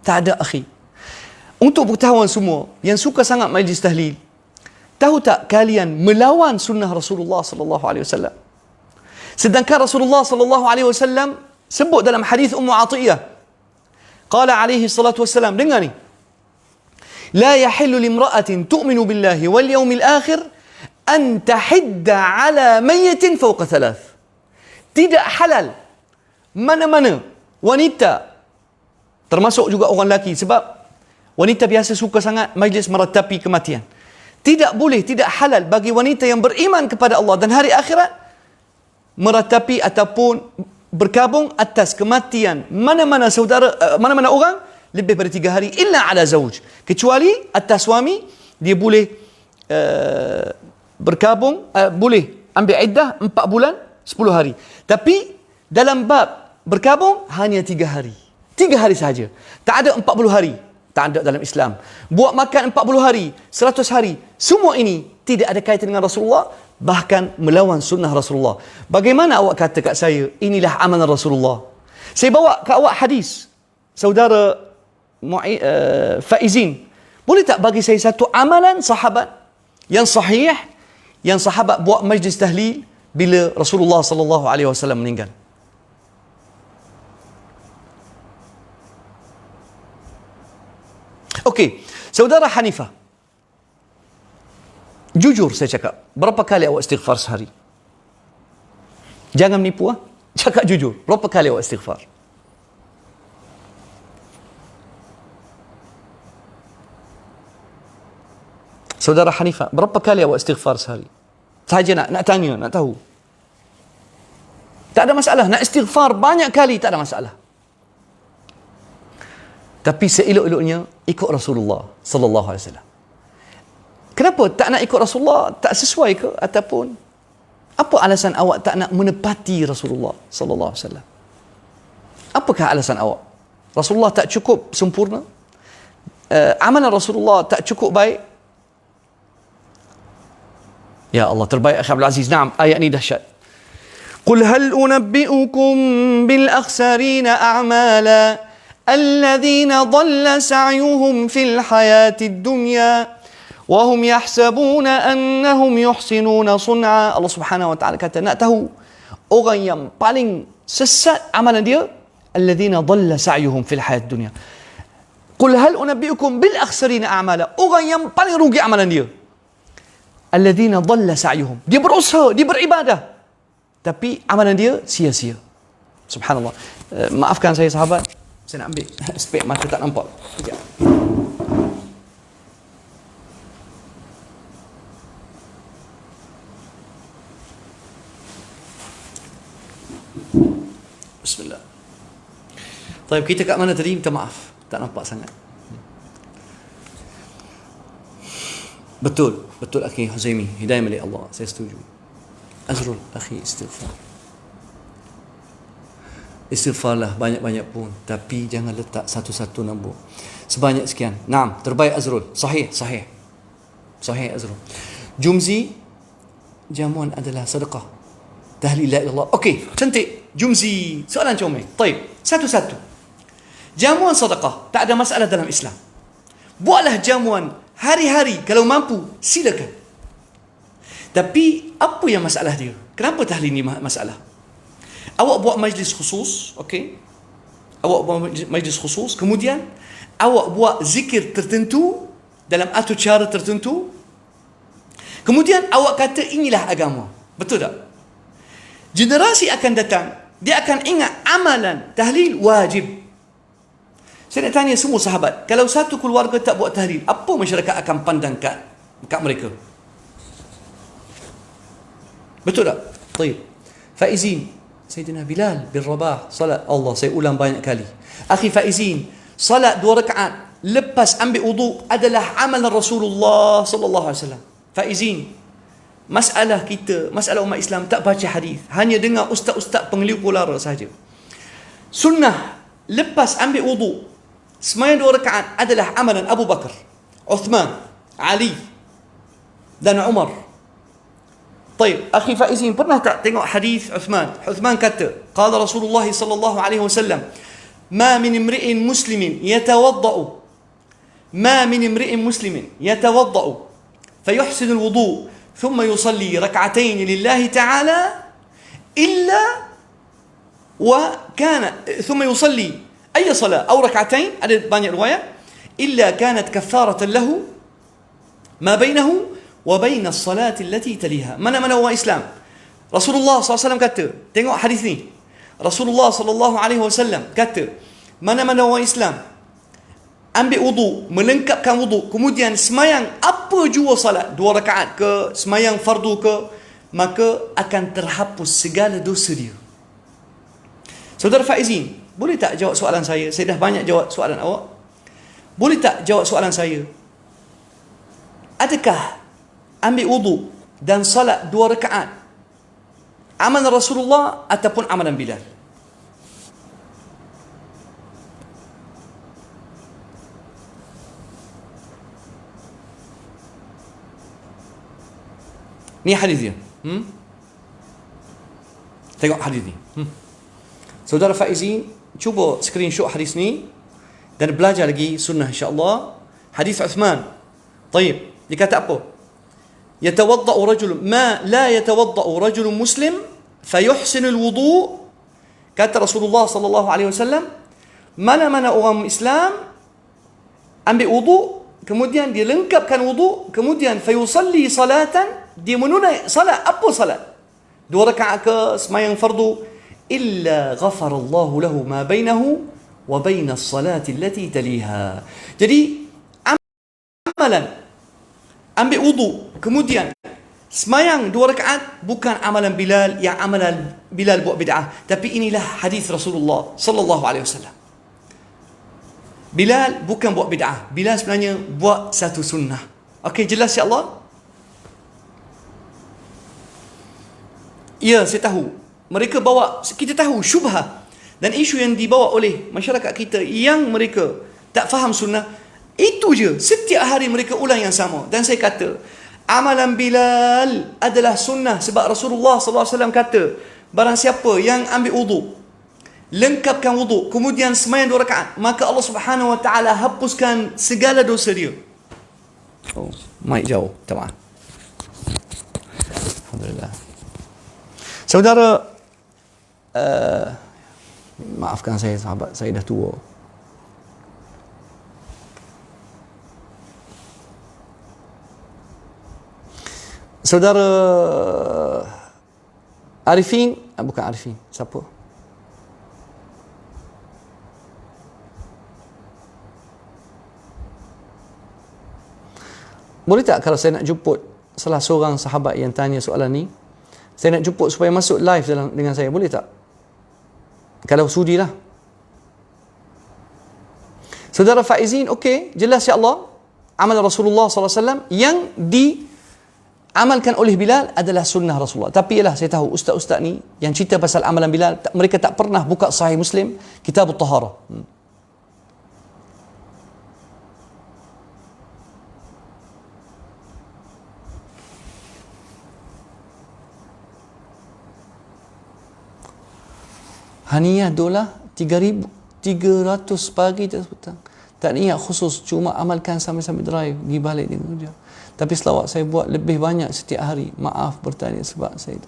Tak ada, akhi. Untuk pengetahuan semua yang suka sangat majlis tahlil, tahu tak kalian melawan sunnah Rasulullah sallallahu alaihi wasallam? Sedangkan Rasulullah sallallahu alaihi wasallam sebut dalam hadis Ummu Atiyah, qala alaihi salatu wassalam, dengar ni, la yahillu limra'atin tu'minu billahi wal yawmil akhir an tahidda ala mayyitin fawqa thalath. Tidak halal mana-mana wanita, termasuk juga orang lelaki, sebab wanita biasa suka sangat majlis meratapi kematian. Tidak boleh, tidak halal bagi wanita yang beriman kepada Allah dan hari akhirat meratapi ataupun berkabung atas kematian mana-mana saudara, mana-mana orang lebih daripada 3 hari, illa ala zawj, kecuali atas suami dia boleh berkabung, boleh ambil iddah 4 bulan 10 hari. Tapi dalam bab berkabung hanya 3 hari. 3 hari sahaja. Tak ada 40 hari. Tak ada dalam Islam. Buat makan 40 hari, 100 hari. Semua ini tidak ada kaitan dengan Rasulullah, bahkan melawan sunnah Rasulullah. Bagaimana awak kata kat saya, inilah amalan Rasulullah? Saya bawa ke awak hadis. Saudara Faizin, boleh tak bagi saya satu amalan sahabat yang sahih, yang sahabat buat majlis tahlil bila Rasulullah sallallahu alaihi wasallam meninggal? Okey, saudara Hanifah, jujur saya cakap, berapa kali awak istighfar sehari? Jangan menipu, cakap jujur, berapa kali awak istighfar? Saudara Hanifah, berapa kali awak istighfar sehari? Saja nak tanya, nak tahu. Tak ada masalah, nak istighfar banyak kali tak ada masalah. Tapi seelok-eloknya ikut Rasulullah sallallahu alaihi wasallam. Kenapa tak nak ikut Rasulullah? Tak sesuai ke ataupun apa alasan awak tak nak menepati Rasulullah sallallahu alaihi wasallam? Apakah alasan awak? Rasulullah tak cukup sempurna? Amalan Rasulullah tak cukup baik? Ya Allah, terbaik Akhi Abdul Aziz. Naam, ayat ni dahsyat. Qul hal unabbi'ukum bil akhsarina a'mala alladhina dhalla sa'yuhum fil hayatid dunya wa hum yahsabuna annahum yuhsinuna sun'a. Allah Subhanahu wa taala kata, nak tahu orang yang paling sesat amalan dia, alladhina dhalla sa'yuhum fil hayatid dunya. Qul hal unabbi'ukum bil akhsarina a'mala, orang yang paling rugi amalan dia, alladhina dhalla sa'yuhum, dia berusaha, dia beribadah, tapi amalan dia sia-sia. Subhanallah. Maafkan saya sahabat, saya nak ambil spek mata tak nampak. Sekejap. Bismillah. Baik, kita kat mana tadi? Minta maaf, tak nampak sangat. Betul, betul akhi Huzaimi. Hidayah milik Allah, saya setuju. Azrul, akhi, istighfar. Istighfarlah banyak-banyak pun, tapi jangan letak satu-satu nombor. Sebanyak sekian. Naam, terbaik Azrul. Sahih, sahih. Sahih Azrul. Jumzi, jamuan adalah sedekah. Tahlil la ilaha illallah. Okey, cantik. Jumzi, soalan comel. Taib, satu-satu. Jamuan sedekah, tak ada masalah dalam Islam. Buatlah jamuan hari-hari kalau mampu, silakan. Tapi apa yang masalah dia? Kenapa tahlil ni masalah? Awak buat majlis khusus, okey? Awak buat majlis khusus, kemudian awak buat zikir tertentu dalam atur cara tertentu. Kemudian awak kata inilah agama. Betul tak? Generasi akan datang, dia akan ingat amalan tahlil wajib. Saya nak tanya semua sahabat, kalau satu keluarga tak buat tahlil, apa masyarakat akan pandang kat mereka? Betul tak? Baik. Faizin, Sayyidina Bilal bin Rabah, salat Allah, saya ulang banyak kali. Akhi Faizin, salat 2 rakaat lepas ambil wudu adalah amalan Rasulullah sallallahu alaihi wasallam. Faizin, masalah kita, masalah umat Islam tak baca hadis, hanya dengar ustaz-ustaz pengeliu lara saja. Sunnah lepas ambil wudu sembahyang 2 rakaat adalah amalan Abu Bakar, Uthman, Ali dan Umar. طيب أخي فائزين, pernah tak tengok hadis Uthman? Uthman kata, qala Rasulullah sallallahu alaihi wasallam, ma min imri'in muslimin yatawadda'u, ma min imri'in muslimin yatawadda'u fayuhsinu al-wudu thumma yusalli rak'atayn lillahi ta'ala illa wa kana thumma yusalli ay salat aw rak'atayn, ada banyak riwayat, illa kanat kaffaratan lahu ma bainahu وبين الصلاة التي تليها. Mana-mana orang Islam, Rasulullah SAW kata, tengok hadis ni, Rasulullah SAW kata, mana-mana orang Islam ambil wudu, melengkapkan wudu, kemudian semayang apa jua salat, 2 rakaat ke, semayang fardu ke, maka akan terhapus segala dosa dia. Saudara Faizin, boleh tak jawab soalan saya? Saya dah banyak jawab soalan awak. Boleh tak jawab soalan saya? Adakah ambil wudu dan salat 2 rakaat amalan Rasulullah ataupun amalan Bilal? Ni hadis dia. Tengok hadis ni. Saudara Faizin, cuba screenshot hadis ni dan belajar lagi sunnah insya-Allah. Hadis Uthman. Baik, dia kata apa? يتوضأ رجل ما لا يتوضأ رجل مسلم فيحسن الوضوء, kata Rasulullah sallallahu alaihi wasallam, mana-mana orang Islam ambil wudu, kemudian dia lengkapkan wudu, kemudian fayusalli salatan, dia menunai salat, apa salat? 2 rakaat ke, semayang fardu, illa ghafarallahu lahu ma bainahu wa baina as-salati allati taliha. Jadi amalan ambil wudu, kemudian semayang 2 rakaat bukan amalan Bilal, yang amalan Bilal buat bid'ah, tapi inilah hadis Rasulullah sallallahu alaihi wasallam. Bilal bukan buat bid'ah, Bilal sebenarnya buat satu sunnah. Okey, jelas insya-Allah? Ya, saya tahu. Mereka bawa, kita tahu syubhah dan isu yang dibawa oleh masyarakat kita yang mereka tak faham sunnah. Itu je, setiap hari mereka ulang yang sama. Dan saya kata, amalan Bilal adalah sunnah sebab Rasulullah sallallahu alaihi wasallam kata, barang siapa yang ambil wudu, lengkapkan wudu, kemudian semayang 2 rakaat, maka Allah Subhanahu wa taala hapuskan segala dosa dia. Oh, mic jauh, minta maaf. Alhamdulillah. Saudara, maafkan saya sahabat, saya dah tua. Saudara, Arifin, bukan Arifin, siapa? Boleh tak kalau saya nak jemput salah seorang sahabat yang tanya soalan ni, saya nak jemput supaya masuk live dengan saya, boleh tak? Kalau sudilah. Saudara Faizin, okey, jelas insya-Allah amal Rasulullah SAW yang diamalkan oleh Bilal adalah sunnah Rasulullah. Tapi ialah saya tahu ustaz-ustaz ni yang cerita pasal amalan Bilal, mereka tak pernah buka Sahih Muslim, Kitab At-Taharah. Haniyah dolar 3,300 pagi tak petang. Tak niat khusus, cuma amalkan sambil-sambil drive, pergi balik dia kerja. Tapi selawat saya buat lebih banyak setiap hari. Maaf bertanya sebab saya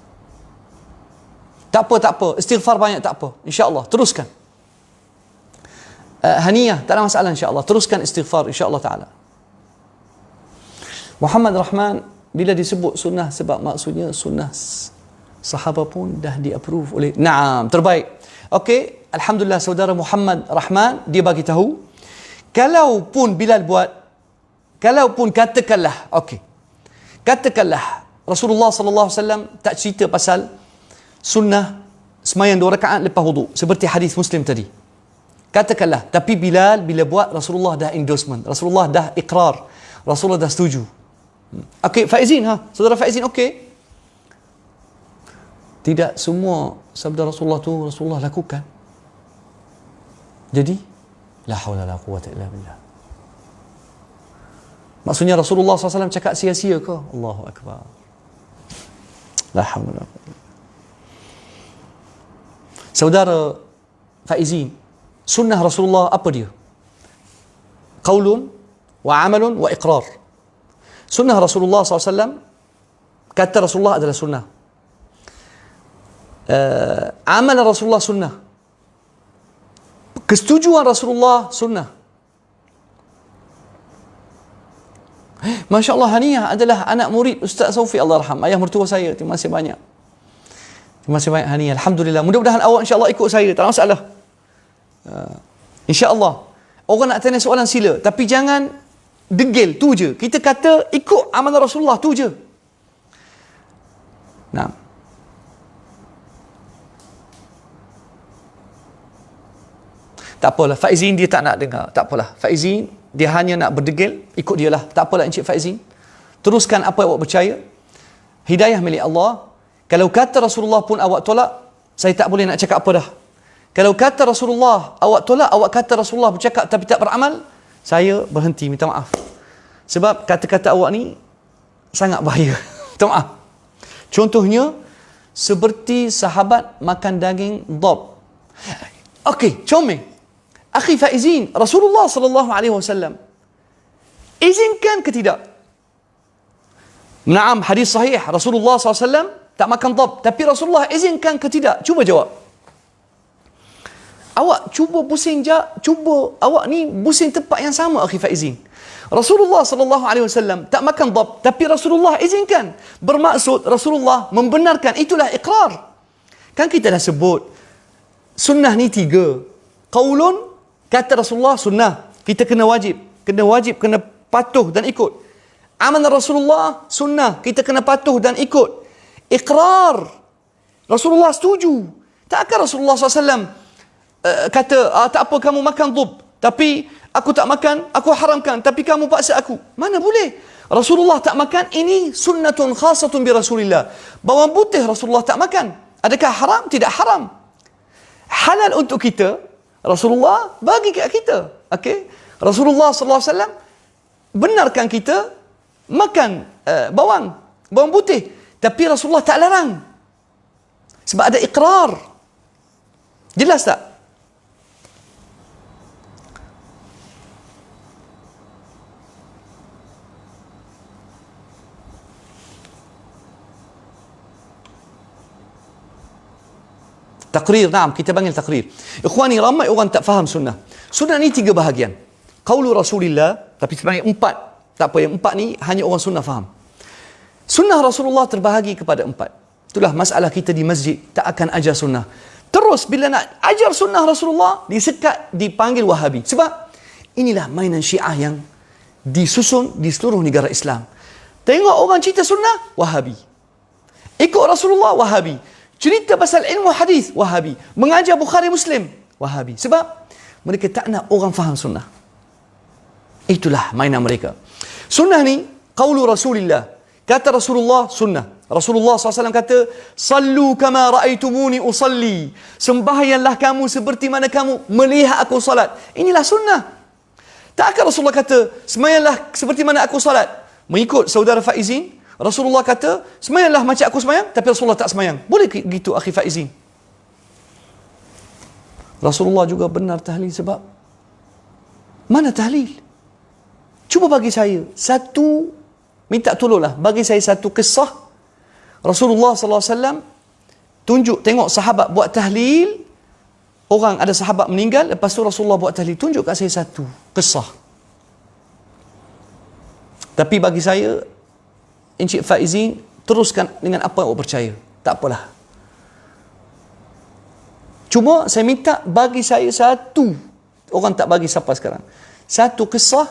tak apa. Istighfar banyak tak apa. InsyaAllah, teruskan. Haniyah, tak ada masalah insyaAllah. Teruskan istighfar insyaAllah ta'ala. Muhammad Rahman, bila disebut sunnah, sebab maksudnya sunnah sahabat pun dah di-approve oleh... Naam, terbaik. Okey, alhamdulillah saudara Muhammad Rahman, dia bagi tahu, kalaupun Bilal buat, kalaupun katakanlah, okey, katakanlah Rasulullah sallallahu alaihi wasallam tak cerita pasal sunnah sembahyang 2 rakaat lepas wudu seperti hadis Muslim tadi. Katakanlah, tapi Bilal bila buat, Rasulullah dah endorsement, Rasulullah dah iqrar, Rasulullah dah setuju. Okey, Faizin, saudara Faizin, okey. Tidak semua sabda Rasulullah tu Rasulullah lakukan. Jadi, la haula la quwwata illa billah. Maksudnya Rasulullah SAW cakap sia-sia ke? Allahu Akbar. La haula la quwwata. Saudara Faizin, sunnah Rasulullah apa dia? Qaulun wa amalun wa iqrar. Sunnah Rasulullah SAW, kata Rasulullah adalah sunnah. Amal Rasulullah sunnah. Kesetujuan Rasulullah sunnah. Masya Allah, Haniyah adalah anak murid Ustaz Saufi, Allah raham, ayah mertua saya. Terima kasih banyak. Terima kasih banyak Haniyah. Alhamdulillah. Mudah-mudahan awak insya Allah ikut saya, tak ada masalah. Insya Allah. Orang nak tanya soalan sila, tapi jangan degil, tu je. Kita kata ikut amal Rasulullah, tu je. Nah. Tak apalah, Faizin dia tak nak dengar. Tak apalah, Faizin dia hanya nak berdegil, ikut dia lah. Tak apalah Encik Faizin. Teruskan apa yang awak percaya. Hidayah milik Allah. Kalau kata Rasulullah pun awak tolak, saya tak boleh nak cakap apa dah. Kalau kata Rasulullah awak tolak, awak kata Rasulullah bercakap tapi tak beramal, saya berhenti, minta maaf. Sebab kata-kata awak ni sangat bahaya. Minta maaf. Contohnya, seperti sahabat makan daging dhab. Okey, comel. Akhi Faizin, Rasulullah sallallahu alaihi wasallam izinkan ke tidak? Naam, hadis sahih, Rasulullah sallallahu alaihi wasallam tak makan dhab, tapi Rasulullah izinkan ke tidak? Cuba jawab. Awak cuba pusing cuba awak ni pusing tempat yang sama, akhi Faizin. Rasulullah sallallahu alaihi wasallam tak makan dhab, tapi Rasulullah izinkan. Bermaksud Rasulullah membenarkan, itulah iqrar. Kan kita dah sebut sunnah ni 3. Qaulun, kata Rasulullah sunnah, kita kena wajib, kena patuh dan ikut. Amal Rasulullah sunnah, kita kena patuh dan ikut. Iqrar, Rasulullah setuju. Takkan Rasulullah SAW kata, tak apa kamu makan dhab, tapi aku tak makan, aku haramkan, tapi kamu paksa aku. Mana boleh? Rasulullah tak makan, ini sunnatun khasatun bi Rasulillah. Bawang putih Rasulullah tak makan. Adakah haram? Tidak haram. Halal untuk kita, Rasulullah bagi kat kita. Okey? Rasulullah sallallahu alaihi wasallam benarkan kita makan bawang putih, tapi Rasulullah tak larang. Sebab ada iqrar. Jelas tak? Taqrir, naam, kita panggil taqrir. Ikhwani, ramai orang tak faham sunnah. Sunnah ni 3 bahagian. Qaulu Rasulillah, tapi sebenarnya 4. Tak apa, yang 4 ni hanya orang sunnah faham. Sunnah Rasulullah terbahagi kepada 4. Itulah masalah kita di masjid, tak akan ajar sunnah. Terus bila nak ajar sunnah Rasulullah, disekat, dipanggil Wahabi. Sebab inilah mainan Syiah yang disusun di seluruh negara Islam. Tengok orang cerita sunnah, Wahabi. Ikut Rasulullah, Wahabi. Cerita pasal ilmu hadis, Wahabi. Mengajar Bukhari Muslim, Wahabi. Sebab mereka tak nak orang faham sunnah. Itulah mainan mereka. Sunnah ni, qaulu Rasulillah. Kata Rasulullah, sunnah. Rasulullah SAW kata, Sallu kama ra'aitumuni usalli. Sembahyanglah kamu seperti mana kamu melihat aku salat. Inilah sunnah. Tak akan Rasulullah kata, sembahyanglah seperti mana aku salat. Mengikut saudara Faizin, Rasulullah kata, sembahyanglah macam aku sembahyang, tapi Rasulullah tak sembahyang. Boleh gitu, akhi Faizin? Rasulullah juga benar tahlil sebab mana tahlil? Cuba bagi saya satu, minta tolonglah, bagi saya satu kisah Rasulullah SAW tunjuk, tengok sahabat buat tahlil, orang ada sahabat meninggal, lepas tu Rasulullah buat tahlil. Tunjuk kat saya satu kisah. Tapi bagi saya, Encik Faizin, teruskan dengan apa yang awak percaya. Tak apalah. Cuma saya minta bagi saya satu, orang tak bagi siapa sekarang, satu kisah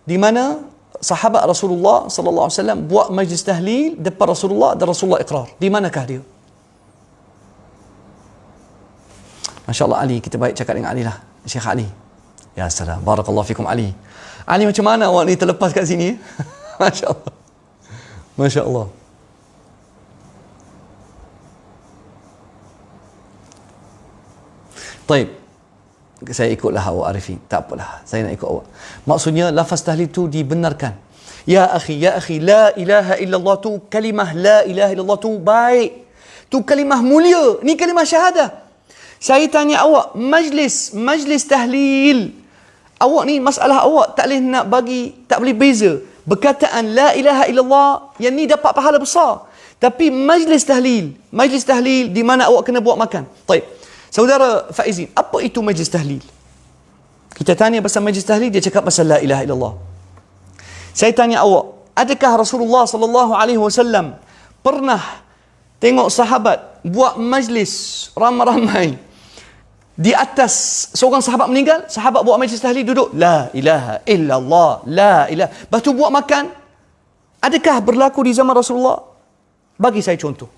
di mana sahabat Rasulullah sallallahu alaihi wasallam buat majlis tahlil depan Rasulullah dan Rasulullah iqrar. Di manakah dia? Masya-Allah Ali, kita baik cakap dengan Ali lah. Syekh Ali. Ya salam. Barakallahu fikum Ali. Ali, macam mana awak ni terlepas kat sini? Masya-Allah. Masya-Allah. Taib. Saya ikutlah awak Arifin. Tak apalah, saya nak ikut awak. Maksudnya lafaz tahlil tu dibenarkan. Ya akhi, la ilaha illallah tu, kalimah la ilaha illallah tu baik. Tu kalimah mulia. Ni kalimah syahadah. Saya tanya awak, majlis tahlil. Awak ni, masalah awak tak boleh nak bagi, tak boleh beza. Berkataan la ilaha illallah, yang ni dapat pahala besar. Tapi majlis tahlil di mana awak kena buat makan. Baik. Saudara Faizin, apa itu majlis tahlil? Kita tanya pasal majlis tahlil, dia cakap pasal la ilaha illallah. Saya tanya awak, adakah Rasulullah sallallahu alaihi wasallam pernah tengok sahabat buat majlis ramai-ramai di atas seorang sahabat meninggal, sahabat buat majlis tahlil duduk la ilaha illallah, la ilaha, lepas tu buat makan? Adakah berlaku di zaman Rasulullah? Bagi saya contoh.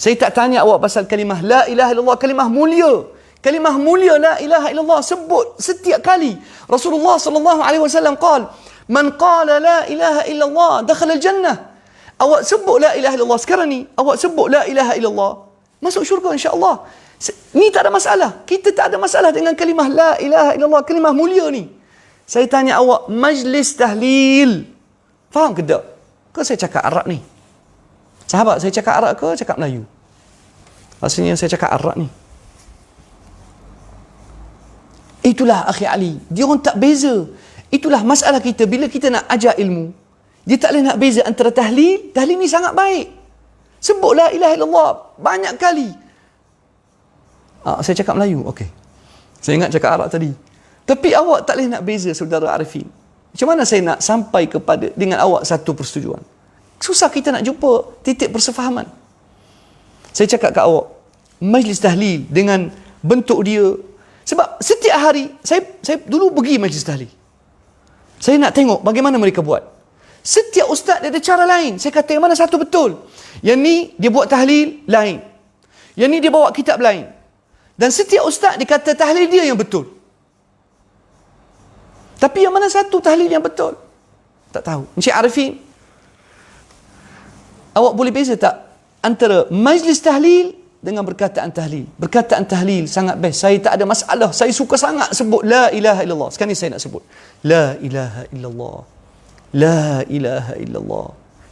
Saya tak tanya awak pasal kalimah la ilaha illallah, kalimah mulia. Kalimah mulia la ilaha illallah sebut setiap kali. Rasulullah sallallahu alaihi wasallam qala, "Man qala la ilaha illallah dakhala al-jannah." Awak sebut la ilaha illallah sekarang ni, awak sebut la ilaha illallah, masuk syurga insya-Allah. Ni tak ada masalah. Kita tak ada masalah dengan kalimah la ilaha illallah, kalimah mulia ni. Saya tanya awak, majlis tahlil, faham ke tak? Ke saya cakap Arab ni? Sahabat, saya cakap Arab ke cakap Melayu? Rasanya saya cakap Arab ni. Itulah akhi Ali, dia orang tak beza. Itulah masalah kita bila kita nak ajar ilmu. Dia tak boleh nak beza antara tahlil. Tahlil ni sangat baik. Sebut la ilaha illallah banyak kali. Saya cakap Melayu, okey. Saya ingat cakap Arab tadi. Tapi awak tak boleh nak beza, saudara Arifin. Macam mana saya nak sampai kepada dengan awak satu persetujuan? Susah kita nak jumpa titik persefahaman. Saya cakap kat awak, majlis tahlil dengan bentuk dia. Sebab setiap hari, saya dulu pergi majlis tahlil. Saya nak tengok bagaimana mereka buat. Setiap ustaz dia ada cara lain. Saya kata yang mana satu betul. Yang ni dia buat tahlil lain. Yang ni dia bawa kitab lain. Dan setiap ustaz dia kata tahlil dia yang betul. Tapi yang mana satu tahlil yang betul? Tak tahu. Encik Arifin, awak boleh beza tak antara majlis tahlil dengan berkataan tahlil? Berkataan tahlil sangat best. Saya tak ada masalah. Saya suka sangat sebut la ilaha illallah. Sekarang ni saya nak sebut la ilaha illallah. La ilaha illallah.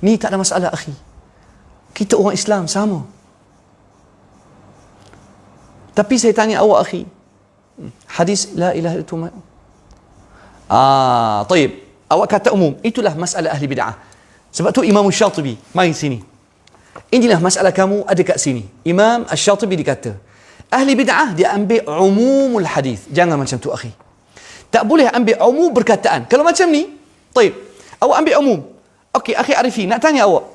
Ni tak ada masalah akhi. Kita orang Islam sama. Tapi saya tanya awak akhi, hadis la ilaha illallah. Taib. Awak kata umum. Itulah masalah ahli bid'ah. Sebab tu Imam Syatibi main sini. Inilah masalah kamu ada kat sini. Imam Syatibi dikata, ahli bid'ah dia ambil umumul hadis. Jangan macam tu akhi. Tak boleh ambil umum berkataan. Kalau macam ni, taib. Awak ambil umum. Okey, akhi Arifin, nak tanya awak.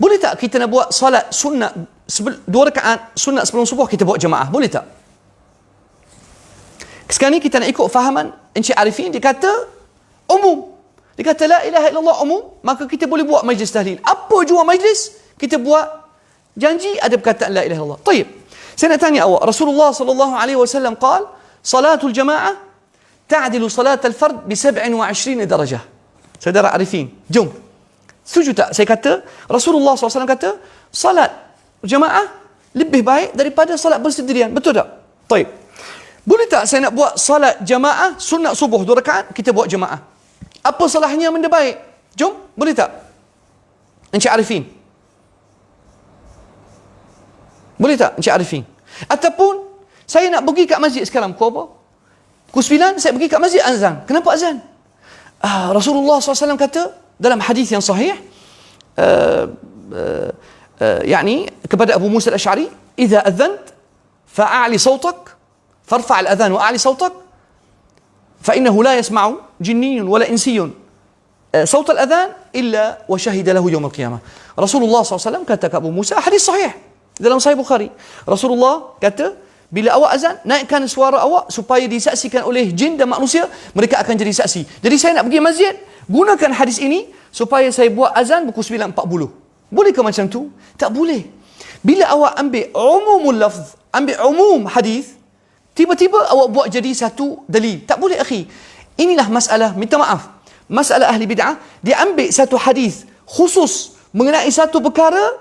Boleh tak kita nak buat salat sunnah 2 rakaat sunat sebelum subuh kita buat jemaah? Boleh tak? Sekarang ni kita nak ikut fahaman Encik Arifin, dia kata umum. Dia kata la ilaha illallah umum, maka kita boleh buat majlis tahlil. Apa jua majlis, kita buat janji ada perkataan la ilaha illallah. Taib. Saya nak tanya awak, Rasulullah sallallahu alaihi wasallam qala salatul jamaah ta'dilu salatal fard bi 27 darajah. Saudara Arifin, jom. Setuju tak? Saya kata Rasulullah SAW kata salat jamaah lebih baik daripada salat bersendirian. Betul tak? Taib. Boleh tak saya nak buat salat jamaah sunat subuh 2 rakaat, kita buat jamaah? Apa salahnya benda baik? Jom, boleh tak? Encik Arifin. Boleh tak Encik Arifin? Ataupun saya nak pergi kat masjid sekarang, pukul apa? Pukul 9 saya pergi kat masjid azan. Kenapa azan? Rasulullah SAW kata dalam hadis yang sahih, يعني kepada Abu Musa al-Ash'ari, إذا أذنت فأعلي صوتك فارفع الأذان وأعلي صوتك فإنه لا يسمع جني ولا إنسي صوت الأذان إلا وشهد له يوم القيامة. Rasulullah SAW kata ke Abu Musa, hadis sahih dalam Sahih Bukhari. Rasulullah kata, bila awak azan, naikkan suara awak supaya disaksikan oleh jin dan manusia, mereka akan jadi saksi. Jadi saya nak pergi masjid, gunakan hadis ini supaya saya buat azan pukul 9.40. Boleh ke macam tu? Tak boleh. Bila awak ambil umumul lafz, ambil umum hadis, tiba-tiba awak buat jadi satu dalil. Tak boleh, akhi. Inilah masalah, minta maaf, masalah ahli bid'ah. Dia ambil satu hadis khusus mengenai satu perkara,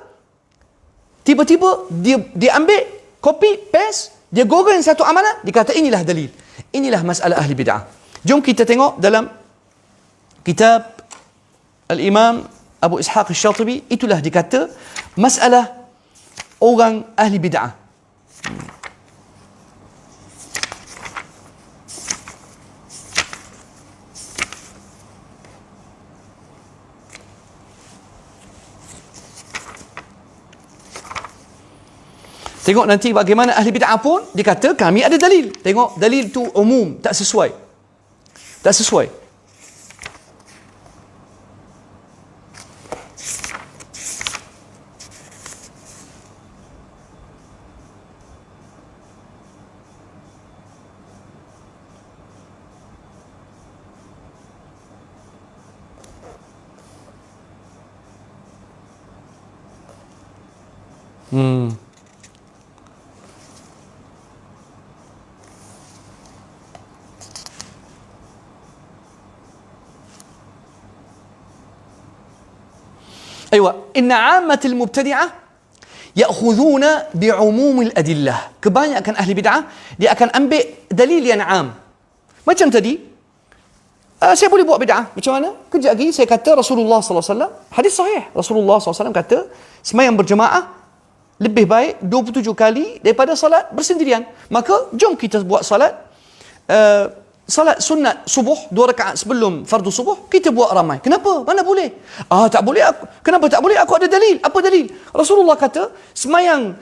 tiba-tiba dia ambil, copy, paste, dia goreng satu amalan, dia kata inilah dalil. Inilah masalah ahli bid'ah. Jom kita tengok dalam kitab Al-Imam Abu Ishaq Al-Shatibi, itulah dikata masalah orang ahli bid'ah. Tengok nanti bagaimana ahli bid'ah pun dikata kami ada dalil. Tengok dalil tu umum, tak sesuai. Tak sesuai. أيوة إن عامة المبتدعة يأخذون بعموم الأدلة. Kebanyakan ahli bid'ah dia akan ambil dalil yang am. Macam tadi, saya boleh buat bid'ah. Macam mana? Kejap lagi saya kata Rasulullah SAW, hadis sahih, Rasulullah SAW kata sembahyang berjemaah lebih baik 27 kali daripada salat bersendirian. Maka jom kita buat salat salat sunat subuh 2 rakaat sebelum fardu subuh, kita buat ramai. Kenapa? Mana boleh? Tak boleh aku. Kenapa tak boleh? Aku ada dalil. Apa dalil? Rasulullah kata semayang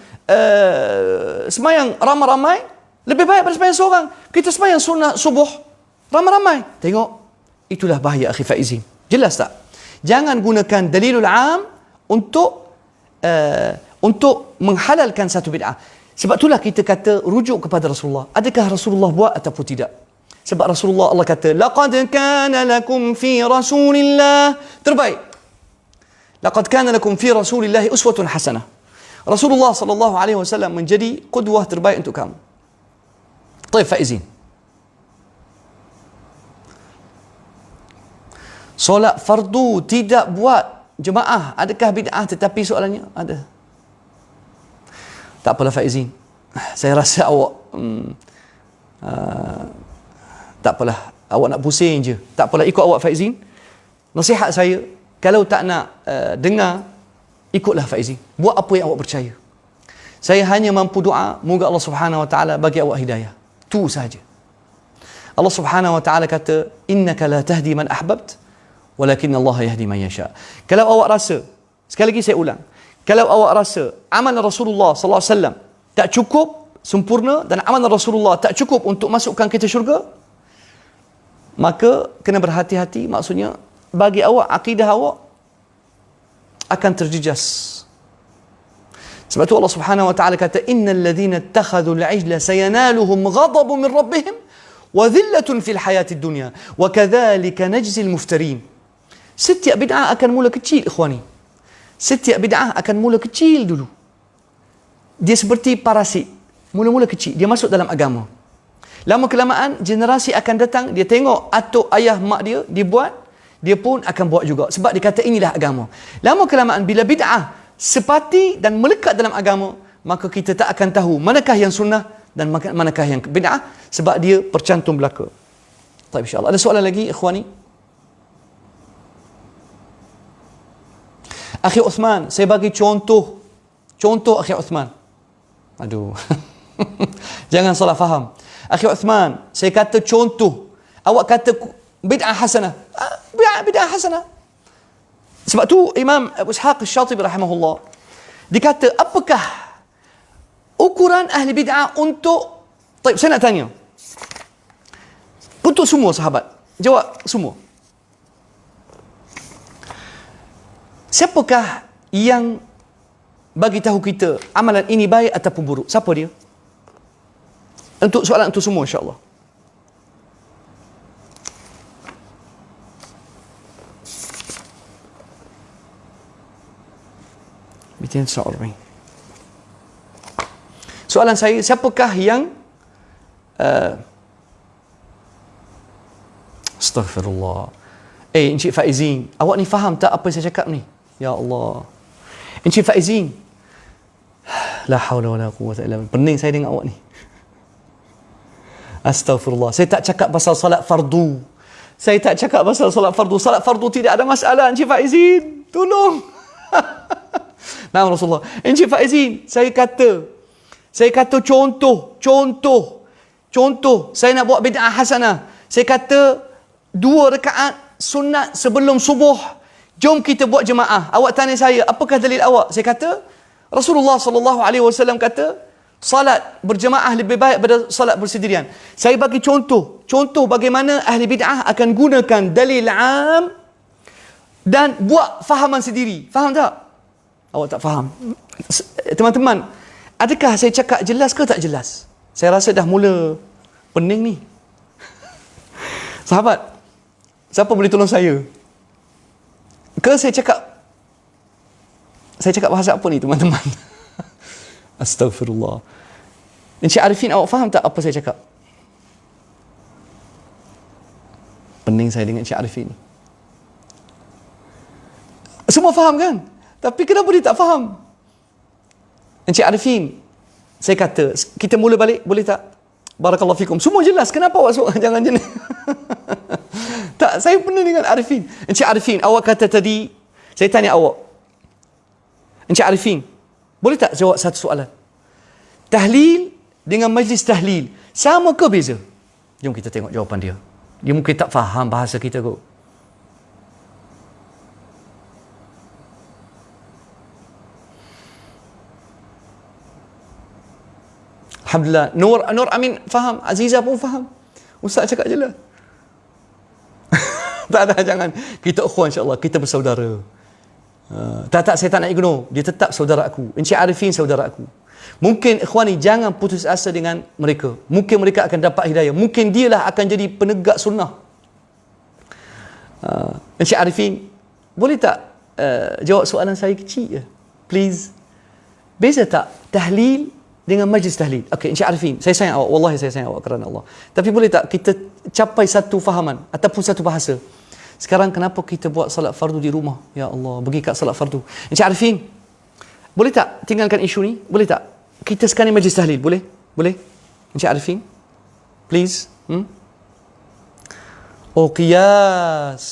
ramai-ramai lebih baik daripada semayang seorang. Kita semayang sunat subuh ramai-ramai. Tengok, itulah bahaya, akhi Faizin. Jelas tak? Jangan gunakan dalilul am untuk menghalalkan satu bid'ah. Sebab itulah kita kata rujuk kepada Rasulullah. Adakah Rasulullah buat ataupun tidak? Sebab Rasulullah, Allah kata, laqad kana lakum fi Rasulillah, terbaik. Laqad kana lakum fi Rasulillah uswatun hasanah. Rasulullah sallallahu alaihi wasallam menjadi qudwah terbaik untuk kamu. Taib Faizin. Solat fardu tidak buat jemaah, adakah bid'ah? Tetapi soalannya ada. Tak apalah Faizin. Saya rasa awak tak apalah, awak nak pusing je. Tak apalah, ikut awak Faizin. Nasihat saya, kalau tak nak dengar, ikutlah Faizin. Buat apa yang awak percaya. Saya hanya mampu doa, moga Allah Subhanahu Wa Taala bagi awak hidayah. Tu sahaja. Allah Subhanahu Wa Taala kata, innaka la tahdi man ahbabt, walakin Allah yahdi man yasha. Kalau awak rasa, sekali lagi saya ulang, kalau awak rasa amalan Rasulullah sallallahu alaihi wasallam tak cukup sempurna dan amalan Rasulullah tak cukup untuk masukkan kita syurga, maka kena berhati-hati. Maksudnya bagi awak, akidah awak akan terjejas. Sebab tu Allah Subhanahu wa taala kata innal ladzina ittakhadhu al-'ijla sayanaluhum ghadabun min rabbihim wa dhillatun fil hayatid dunya wa kadzalika najzi al-muftarin. Setiap bid'ah akan mula kecil, ikhwani. Setiap bid'ah akan mula kecil dulu. Dia seperti parasit. Mula-mula kecil, dia masuk dalam agama. Lama kelamaan generasi akan datang, dia tengok atuk ayah mak dia buat, dia pun akan buat juga. Sebab dia kata inilah agama. Lama kelamaan bila bid'ah sepati dan melekat dalam agama, maka kita tak akan tahu manakah yang sunnah dan manakah yang bid'ah, sebab dia percantum belaka. Baik, insya-Allah. Ada soalan lagi, ikhwani? Akhi Uthman, saya bagi contoh Akhi Uthman. Aduh. Jangan salah faham. Akhi Uthman, saya kata contoh. Awak kata bid'ah hasanah. Bid'ah hasanah. Sebab tu Imam Abu Ishaq Asy-Syatibi rahimahullah, dia kata, apakah ukuran ahli bid'ah untuk... Baik, saya nak tanya. Untuk semua sahabat. Jawab semua. Siapakah yang bagi tahu kita amalan ini baik ataupun buruk? Siapa dia? Untuk soalan untuk semua, insya-Allah. Soalan saya, siapakah yang astaghfirullah. Encik Faizin, awak ni faham tak apa yang saya cakap ni? Ya Allah. Encik Faizin. La haula wala quwwata illa billah. Pening saya dengan awak ni. Astaghfirullah. Saya tak cakap pasal salat fardu. Saya tak cakap pasal salat fardu. Salat fardu tidak ada masalah, Encik Faizin. Tolong. Nah, Rasulullah. Encik Faizin, saya kata contoh. Saya nak buat bid'ah hasanah. Saya kata 2 rakaat sunat sebelum subuh. Jom kita buat jemaah. Awak tanya saya, apakah dalil awak? Saya kata, Rasulullah sallallahu alaihi wasallam kata, salat berjemaah lebih baik daripada salat bersendirian. Saya bagi contoh bagaimana ahli bid'ah akan gunakan dalil am dan buat fahaman sendiri. Faham tak? Awak tak faham. Teman-teman, adakah saya cakap jelas ke tak jelas? Saya rasa dah mula pening ni. Sahabat, siapa boleh tolong saya? Ke saya cakap bahasa apa ni, teman-teman? Astaghfirullah. Encik Arifin, awak faham tak apa saya cakap? Pening saya dengan Encik Arifin. Semua faham kan? Tapi kenapa dia tak faham? Encik Arifin, saya kata, kita mula balik, boleh tak? Barakallahu fikum. Semua jelas. Kenapa awak suruh jangan jenis? Tak, saya pening dengan Arifin. Encik Arifin, awak kata tadi, saya tanya awak. Encik Arifin, boleh tak jawab satu soalan? Tahlil dengan majlis tahlil, sama ke beza? Jom kita tengok jawapan dia. Dia mungkin tak faham bahasa kita kot. Alhamdulillah. Nur Amin faham. Aziza pun faham. Ustaz cakap je lah. Tak ada, jangan. Kita ukhwan, insyaAllah. Kita bersaudara. Tak, saya tak nak ignore. Dia tetap saudara aku. Encik Arifin saudara aku. Mungkin ikhwani, jangan putus asa dengan mereka. Mungkin mereka akan dapat hidayah. Mungkin dialah akan jadi penegak sunnah. Encik Arifin, boleh tak jawab soalan saya kecil je? Please. Beza tak tahlil dengan majlis tahlil? Okey, Encik Arifin, saya sayang awak. Wallahi saya sayang awak kerana Allah. Tapi boleh tak kita capai satu fahaman ataupun satu bahasa? Sekarang kenapa kita buat salat fardu di rumah? Ya Allah, pergi kat salat fardu. Encik Arifin, boleh tak tinggalkan isu ni? Boleh tak? Kita sekarang majlis tahlil, boleh? Boleh? Encik Arifin? Please? Oh, qiyas.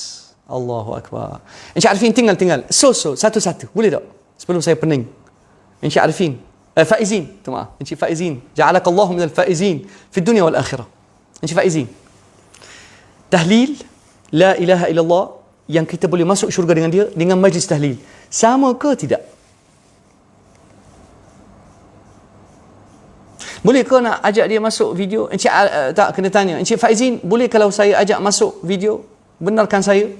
Allahu Akbar. Encik Arifin, tinggal. So, satu-satu. Boleh tak? Sebelum saya pening. Encik Arifin. Faizin. Maaf. Encik Faizin. Ja'alakallahu minal faizin. Fi dunia wal akhirah. Encik Faizin. Tahlil. La ilaha illallah. Yang kita boleh masuk syurga dengan dia. Dengan majlis tahlil. Sama ke tidak? Boleh ke nak ajak dia masuk video? Encik tak, kena tanya. Encik Faizin, boleh kalau saya ajak masuk video? Benarkan saya?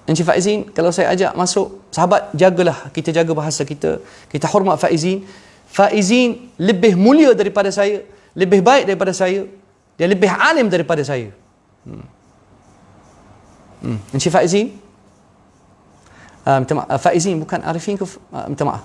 Encik Faizin, kalau saya ajak masuk, sahabat, jagalah, kita jaga bahasa kita, kita hormat Faizin. Faizin lebih mulia daripada saya, lebih baik daripada saya, dia lebih alim daripada saya. Encik Faizin, minta maaf, Faizin bukan Arifin ke? Minta maaf.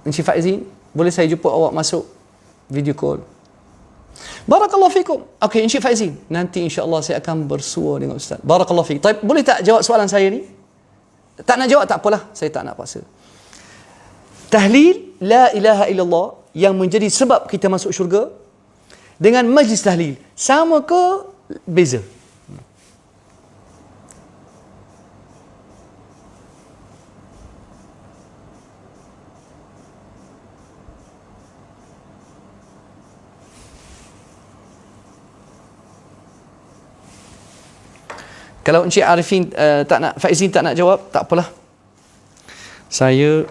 Encik Faizin, boleh saya jumpa awak masuk video call? Barakallahu fikum. Okey, Encik Faizin, nanti insya-Allah saya akan bersua dengan ustaz. Barakallahu fikum. Tapi boleh tak jawab soalan saya ni? Tak nak jawab tak apalah, saya tak nak paksa. Tahlil la ilaha illallah yang menjadi sebab kita masuk syurga dengan majlis tahlil, sama ke beza? Kalau Encik Arifin tak nak, Faizin tak nak jawab, tak apalah. Saya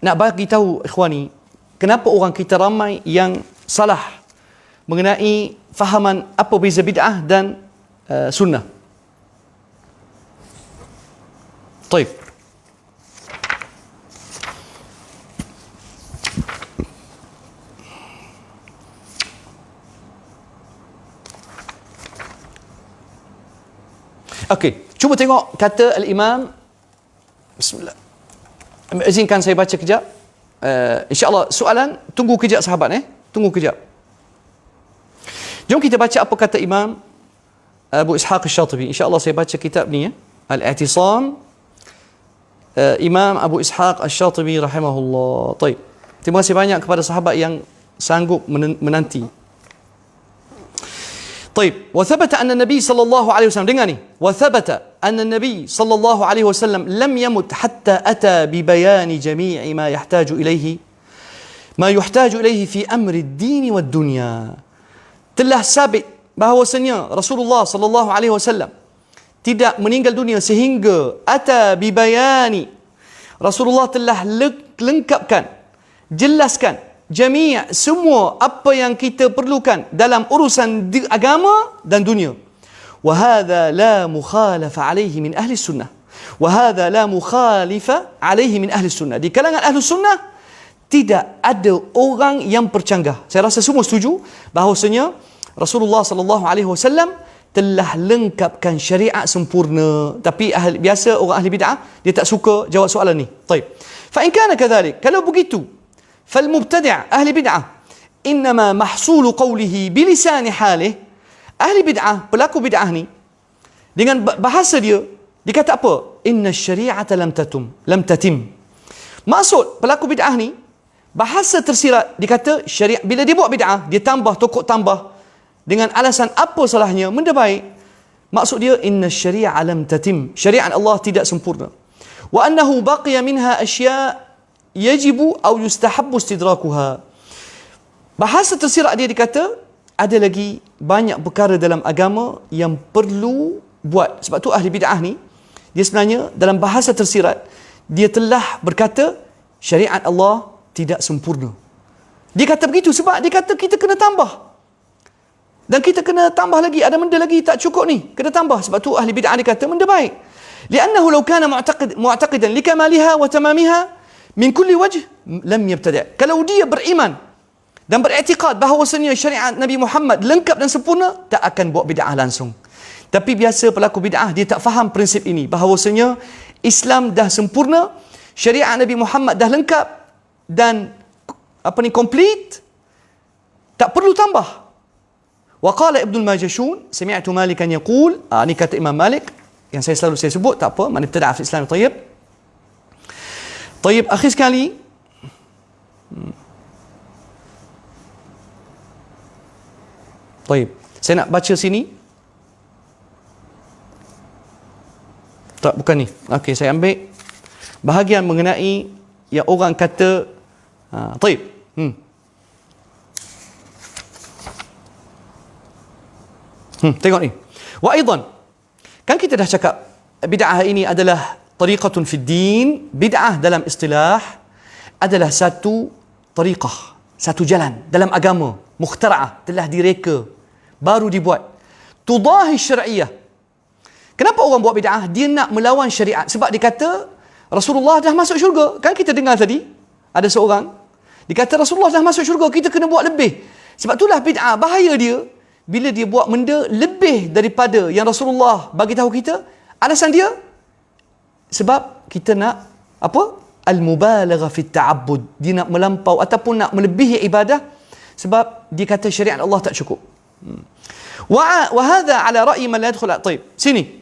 nak bagi tahu ikhwani, kenapa orang kita ramai yang salah mengenai fahaman apa beza bid'ah dan sunnah. Baik. Okey, cuba tengok kata Al-Imam. Bismillah. Izinkan saya baca kejap. InsyaAllah soalan, tunggu kejap sahabat tunggu kejap. Jom kita baca apa kata Imam Abu Ishaq Asy-Syatibi. InsyaAllah saya baca kitab ni Al-I'tisam, Imam Abu Ishaq Asy-Syatibi rahimahullah. Baik. Terima kasih banyak kepada sahabat yang sanggup menanti. طيب وثبت أن النبي صلى الله عليه وسلم دengani وثبت أن النبي صلى الله عليه وسلم لم يمت حتى أتى ببيان جميع ما يحتاج إليه في أمر الدين والدنيا. Telah sabit bahawasanya Rasulullah sallallahu alaihi wasallam tidak meninggal dunia sehingga ata bibayani, Rasulullah telah lengkapkan, jelaskan jami' semua apa yang kita perlukan dalam urusan agama dan dunia. Wa hadha la mukhalafa alaihi min ahli sunnah. Wa hadha la mukhalifa alaihi min ahli sunnah. Di kalangan ahli sunnah tidak ada orang yang bercanggah. Saya rasa semua setuju bahawasanya Rasulullah sallallahu alaihi wasallam telah lengkapkan syariat sempurna. Tapi biasa orang ahli bid'ah dia tak suka jawab soalan ni. Baik. Fa in kana kadhalik, kalau begitu, فالمبتدع أهل بدعة إنما محصول قوله بلسان حاله. أهل بدعة, pelaku bid'ah ni, dengan bahasa dia kata apa? Inna syari'ata lam tatim. Maksud pelaku bid'ah ni, bahasa tersirat, dia kata syariat, bila dia buat bid'ah, dia tambah, tokok tambah dengan alasan apa salahnya, benda baik. Maksud dia inna syari'a lam tatim, syariat Allah tidak sempurna. Wa annahu baqiya minha asya' yajibu atau yustahabbu istidrakuha. Bahasa tersirat dia dikata ada lagi banyak perkara dalam agama yang perlu buat. Sebab tu ahli bid'ah ni, dia sebenarnya dalam bahasa tersirat dia telah berkata syariat Allah tidak sempurna. Dia kata begitu sebab dia kata kita kena tambah. Dan kita kena tambah lagi, ada benda lagi tak cukup ni, kena tambah. Sebab tu ahli bid'ah dia kata benda baik. Li'annahu law kana mu'taqidan likamaliha wa tamamiha min kulli wajh lam yabtadi'. Kalau dia beriman dan beriktikad bahawasanya syariat Nabi Muhammad lengkap dan sempurna, tak akan buat bid'ah langsung. Tapi biasa pelaku bid'ah dia tak faham prinsip ini, bahawasanya Islam dah sempurna, syariat Nabi Muhammad dah lengkap dan komplit, tak perlu tambah. Wa qala Ibnu al-Majashun sami'tu Malikan yaqul, ni kata Imam Malik yang saya selalu sebut, tak apa, man ibtada'a fil Islam tayyib. Tayyib, akhir sekali, tayyib, saya nak baca sini. Tak, bukan ni. Okey, saya ambil bahagian mengenai yang orang kata tayyib. Tengok ni. Wa aidan, kan kita dah cakap bid'ah ini adalah tariqatun fid din. Bid'ah dalam istilah adalah satu tariqah, satu jalan dalam agama, mukhtara'ah, telah direka, baru dibuat. Tudahi syar'iyah. Kenapa orang buat bid'ah? Dia nak melawan syariat. Sebab dia kata Rasulullah dah masuk syurga. Kan kita dengar tadi ada seorang dia kata Rasulullah dah masuk syurga, kita kena buat lebih. Sebab itulah bid'ah. Bahaya dia bila dia buat benda lebih daripada yang Rasulullah bagi tahu kita. Alasan dia sebab kita nak apa? Al-mubalagha fi ta'abbud. Dia nak melampau ataupun nak melebihi ibadah sebab dia kata syariat Allah tak cukup. Wa hadha ala ra'yi man la yadkhul. Taib. Sini.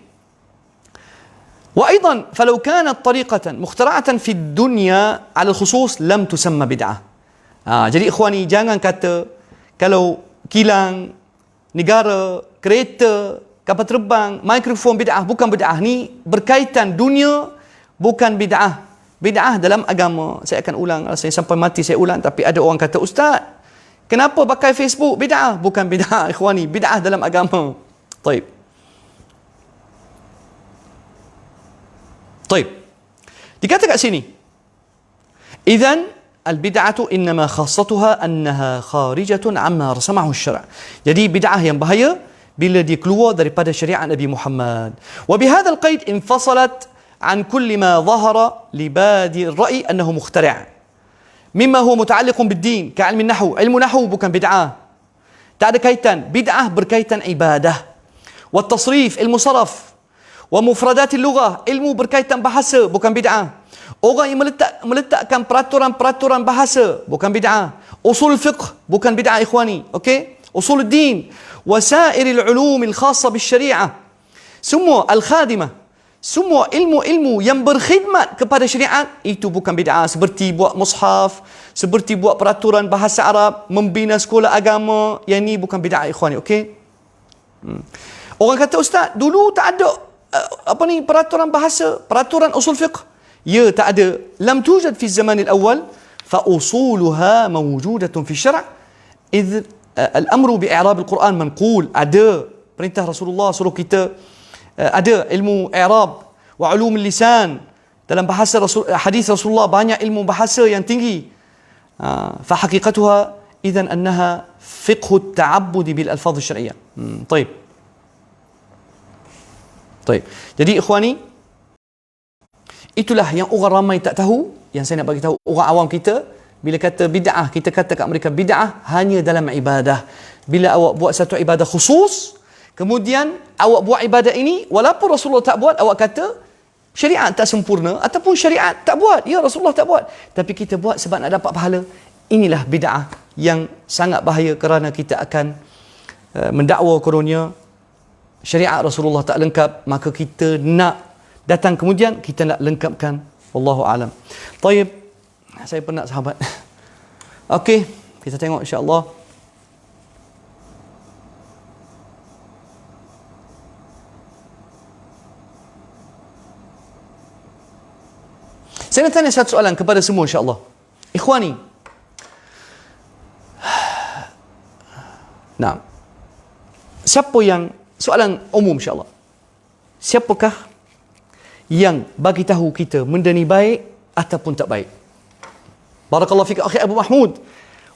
Wa aidan falau kanat tariqatan mukhtara'atan fi dunya ala al-khusus lam tusamma bid'ah. Jadi ikhwani, jangan kata kalau kilang, negara, kereta, kapal terbang, mikrofon bid'ah. Bukan bid'ah. Ni berkaitan dunia, bukan bid'ah. Bid'ah dalam agama. Saya akan ulang, saya sampai mati saya ulang. Tapi ada orang kata, Ustaz, kenapa pakai Facebook? Bid'ah. Bukan bid'ah ikhwani. Bid'ah dalam agama. Taib. Taib. Dikata kat sini, Idzan al-bid'atu innama khassatuha annaha kharijatun amma rasamahu asy-syara'. Jadi bid'ah yang bahaya bila dia keluar daripada syariat Nabi Muhammad. Wa bihadzal qaid infasalat an kulli ma dhahara li badi ar-ra'y annahu mukhtari'. Mimma huwa muta'alliqun bid-din, ka'ilmi an-nahw. Ilmu nahwu bukan bid'ah. Tak ada kaitan. Bid'ah berkaitan ibadah. Wa tasrif, ilmu saraf. Wa mufradatil lughah, ilmu berkaitan bahasa, bukan bid'ah. Orang yang meletakkan peraturan-peraturan bahasa, bukan bid'ah. Usul fiqh, bukan bid'ah ikhwani. Okey? Usul din, wasairil ulumil khassa bisyariah. Semua al-khadimah, semua ilmu-ilmu yang berkhidmat kepada syariat, itu bukan bid'ah. Seperti buat mushaf, seperti buat peraturan bahasa Arab, membina sekolah agama, yang ni bukan bid'ah ikhwani. Okey? Orang kata, Ustaz, dulu tak ada peraturan bahasa, peraturan usul fiqh. Ya, tak ada. Lam tujad fi zaman al-awwal fa usuluha mawjudatun fi syara'. Idh al-amru bi i'rab al-Quran manqul. Ada perintah Rasulullah suruh kita ada ilmu i'rab wa ulum lisan. Dalam bahasa hadis Rasulullah banyak ilmu bahasa yang tinggi. Fa haqiqatuha idzan annaha fiqh at-ta'abbud bil alfaz asy-syar'iyyah. Baik. Baik. Jadi ikhwani, itulah yang orang ramai tak tahu, yang saya nak bagi tahu orang awam kita. Bila kata bid'ah, kita kata kat mereka bid'ah hanya dalam ibadah. Bila awak buat satu ibadah khusus, kemudian awak buat ibadah ini walaupun Rasulullah tak buat, awak kata syariat tak sempurna ataupun syariat tak buat. Ya, Rasulullah tak buat, tapi kita buat sebab nak dapat pahala. Inilah bid'ah yang sangat bahaya kerana kita akan mendakwa kononnya syariat Rasulullah tak lengkap, maka kita nak datang kemudian kita nak lengkapkan. Wallahu alam. Taib, saya penat sahabat. Okey, kita tengok insya-Allah. Saya nak tanya satu soalan kepada semua insya-Allah. Ikhwani. Nah. Siapa yang, soalan umum insya-Allah. Siapakah yang bagi tahu kita benda ni baik ataupun tak baik? Barakallahu fik akhi Abu Mahmud.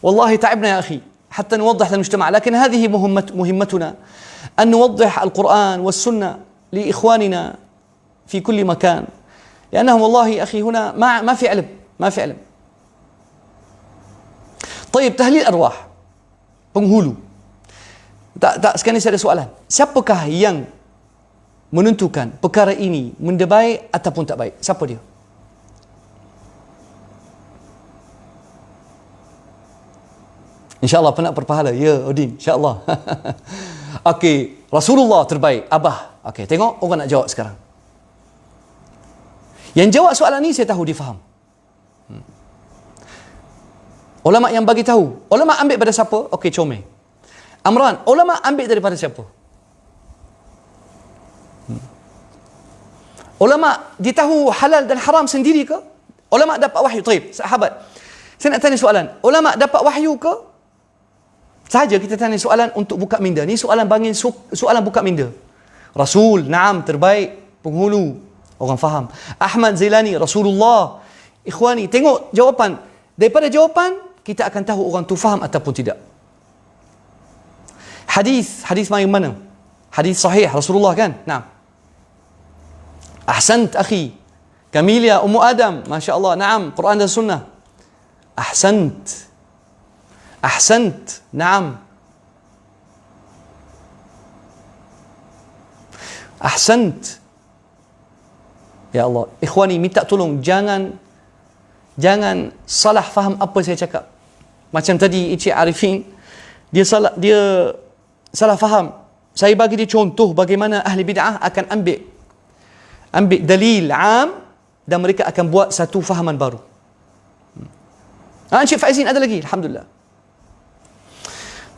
Wallahi ta'ibna ya akhi hatta nuwaddih lil mujtama', lakin hadhihi muhimmatuna an nuwaddih al-Quran was-sunnah li ikhwanina fi kulli makan. لأنهم والله أخي هنا ما في علم، ما في علم. طيب, tahlil arwah, penghulu. Tak sekarang ni saya ada soalan. Siapakah yang menentukan perkara ini benda baik ataupun tak baik? Siapa dia? InsyaAllah penat berpahala. Ya, Odin, insyaAllah. Okey, Rasulullah terbaik. Abah. Okey, tengok orang nak jawab sekarang. Yang jawab soalan ni saya tahu dia faham. Ulama yang bagi tahu. Ulama ambil pada siapa? Okey, comel. Amran, ulama ambil daripada siapa? Ulama dia tahu halal dan haram sendiri ke? Ulama dapat wahyu. Taib, sahabat, saya nak tanya soalan. Ulama dapat wahyu ke? Saja kita tanya soalan untuk buka minda. Ni soalan bangin, soalan buka minda. Rasul, naam, terbaik, penghulu. Orang faham. Ahmad Zailani, Rasulullah. Ikhwani, tengok jawapan. Daripada jawapan, kita akan tahu orang tu faham ataupun tidak. Hadis main mana? Hadis sahih Rasulullah kan? Naam. Ahsant akhi. Kamilia, Ummu Adam, Masya Allah. Naam, Quran dan Sunnah. Ahsant. Ahsant. Naam. Ahsant. Ya Allah. Ikhwani, minta tolong. Jangan salah faham apa saya cakap. Macam tadi Encik Arifin, dia salah faham. Saya bagi dia contoh bagaimana ahli bid'ah akan ambil dalil am dan mereka akan buat satu fahaman baru. Encik Faizin ada lagi, alhamdulillah.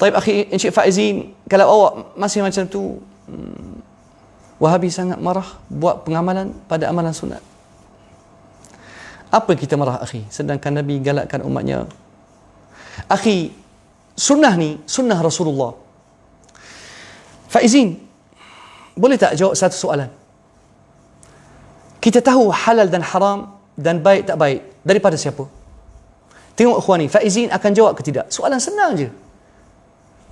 Taib akhi Encik Faizin, kalau awak masih macam tu, Wahabi sangat marah buat pengamalan pada amalan sunat. Apa kita marah akhi? Sedangkan Nabi galakkan umatnya. Akhi, sunnah ni sunnah Rasulullah. Faizin, boleh tak jawab satu soalan? Kita tahu halal dan haram dan baik tak baik daripada siapa? Tengok ikhwani, Faizin akan jawab ke tidak? Soalan senang je.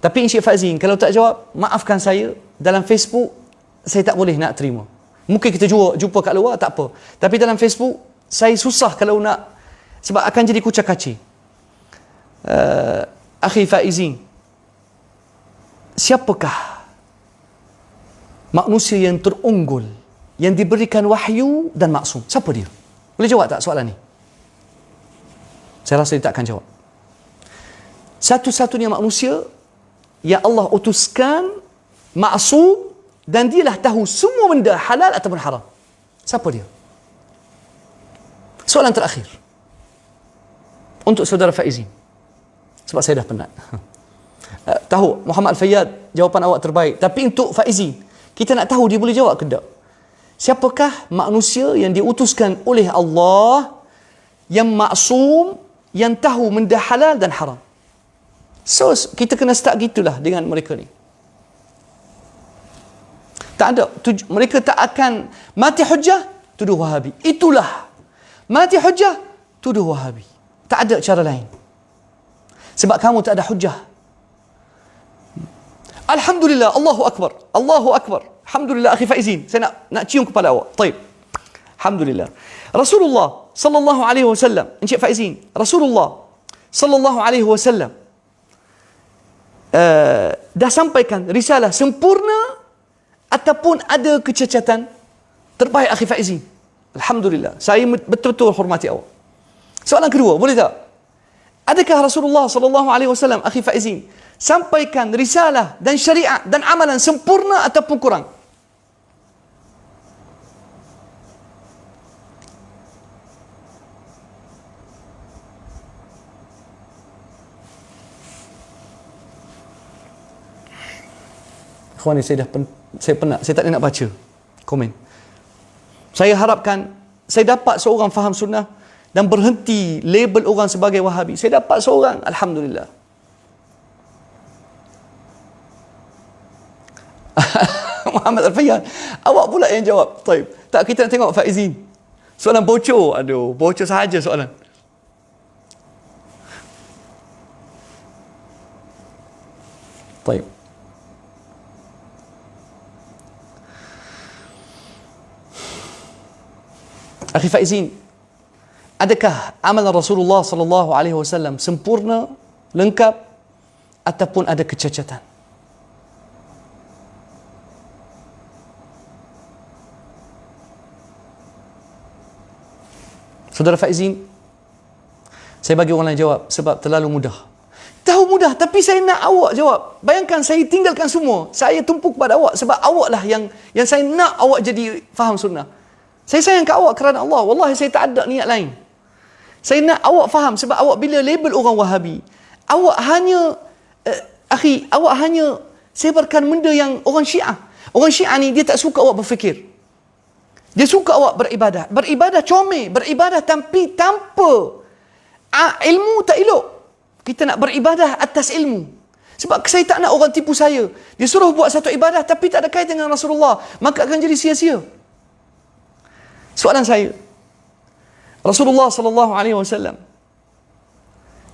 Tapi Encik Faizin, kalau tak jawab, maafkan saya, dalam Facebook saya tak boleh nak terima. Mungkin kita jumpa kat luar, tak apa. Tapi dalam Facebook, saya susah kalau nak, sebab akan jadi kucak-kacir. Akhi Faizin, siapakah manusia yang terunggul, yang diberikan wahyu dan maksum? Siapa dia? Boleh jawab tak soalan ni? Saya rasa dia tak akan jawab. Satu-satunya manusia yang Allah utuskan, maksum, dan dialah tahu semua benda halal ataupun haram. Siapa dia? Soalan terakhir untuk saudara Faizin, sebab saya dah penat. Tahu Muhammad Al-Fayyad, jawapan awak terbaik. Tapi untuk Faizin, kita nak tahu dia boleh jawab ke tak? Siapakah manusia yang diutuskan oleh Allah, yang maksum, yang tahu benda halal dan haram? So, kita kena start gitulah dengan mereka ni. Tak ada. Mereka tak akan mati hujah, tuduh Wahabi. Itulah. Mati hujah, tuduh Wahabi. Tak ada cara lain. Sebab kamu tak ada hujah. Alhamdulillah, Allahu Akbar. Allahu Akbar. Alhamdulillah, akhi Faizin. Saya nak cium kepala awak. Taib. Alhamdulillah. Rasulullah sallallahu alaihi wasallam, Encik Faizin, Rasulullah sallallahu alaihi wasallam dah sampaikan risalah sempurna ataupun ada kecacatan? Terbaik akhi Faizin. Alhamdulillah. Saya betul-betul hormati awak. Soalan kedua, boleh tak? Adakah Rasulullah sallallahu alaihi wasallam, akhi Faizin, sampaikan risalah dan syariat dan amalan sempurna ataupun kurang? Ikhwani, saya penat. Saya tak nak baca komen. Saya harapkan saya dapat seorang faham sunnah dan berhenti label orang sebagai Wahabi. Saya dapat seorang, alhamdulillah. Muhammad Al-Fayyad, awak pula yang jawab. Taib. Tak, kita nak tengok Faizin. Soalan bocor. Aduh, bocor sahaja soalan. Taib. Akhi Faizin, adakah amalan Rasulullah sallallahu alaihi wasallam sempurna, lengkap ataupun ada kecacatan? Saudara Faizin, saya bagi orang lain jawab sebab terlalu mudah. Tahu mudah, tapi saya nak awak jawab. Bayangkan saya tinggalkan semua, saya tumpuk pada awak sebab awak lah yang saya nak awak jadi faham sunnah. Saya sayang kat awak kerana Allah. Wallahi saya tak ada niat lain. Saya nak awak faham sebab awak bila label orang Wahabi, awak hanya awak hanya sebarkan benda yang orang Syiah. Orang Syiah ni dia tak suka awak berfikir. Dia suka awak beribadah. Beribadah comel, beribadah tapi tanpa ilmu tak elok. Kita nak beribadah atas ilmu. Sebab saya tak nak orang tipu saya. Dia suruh buat satu ibadah tapi tak ada kaitan dengan Rasulullah, maka akan jadi sia-sia. Soalan saya, Rasulullah sallallahu alaihi wasallam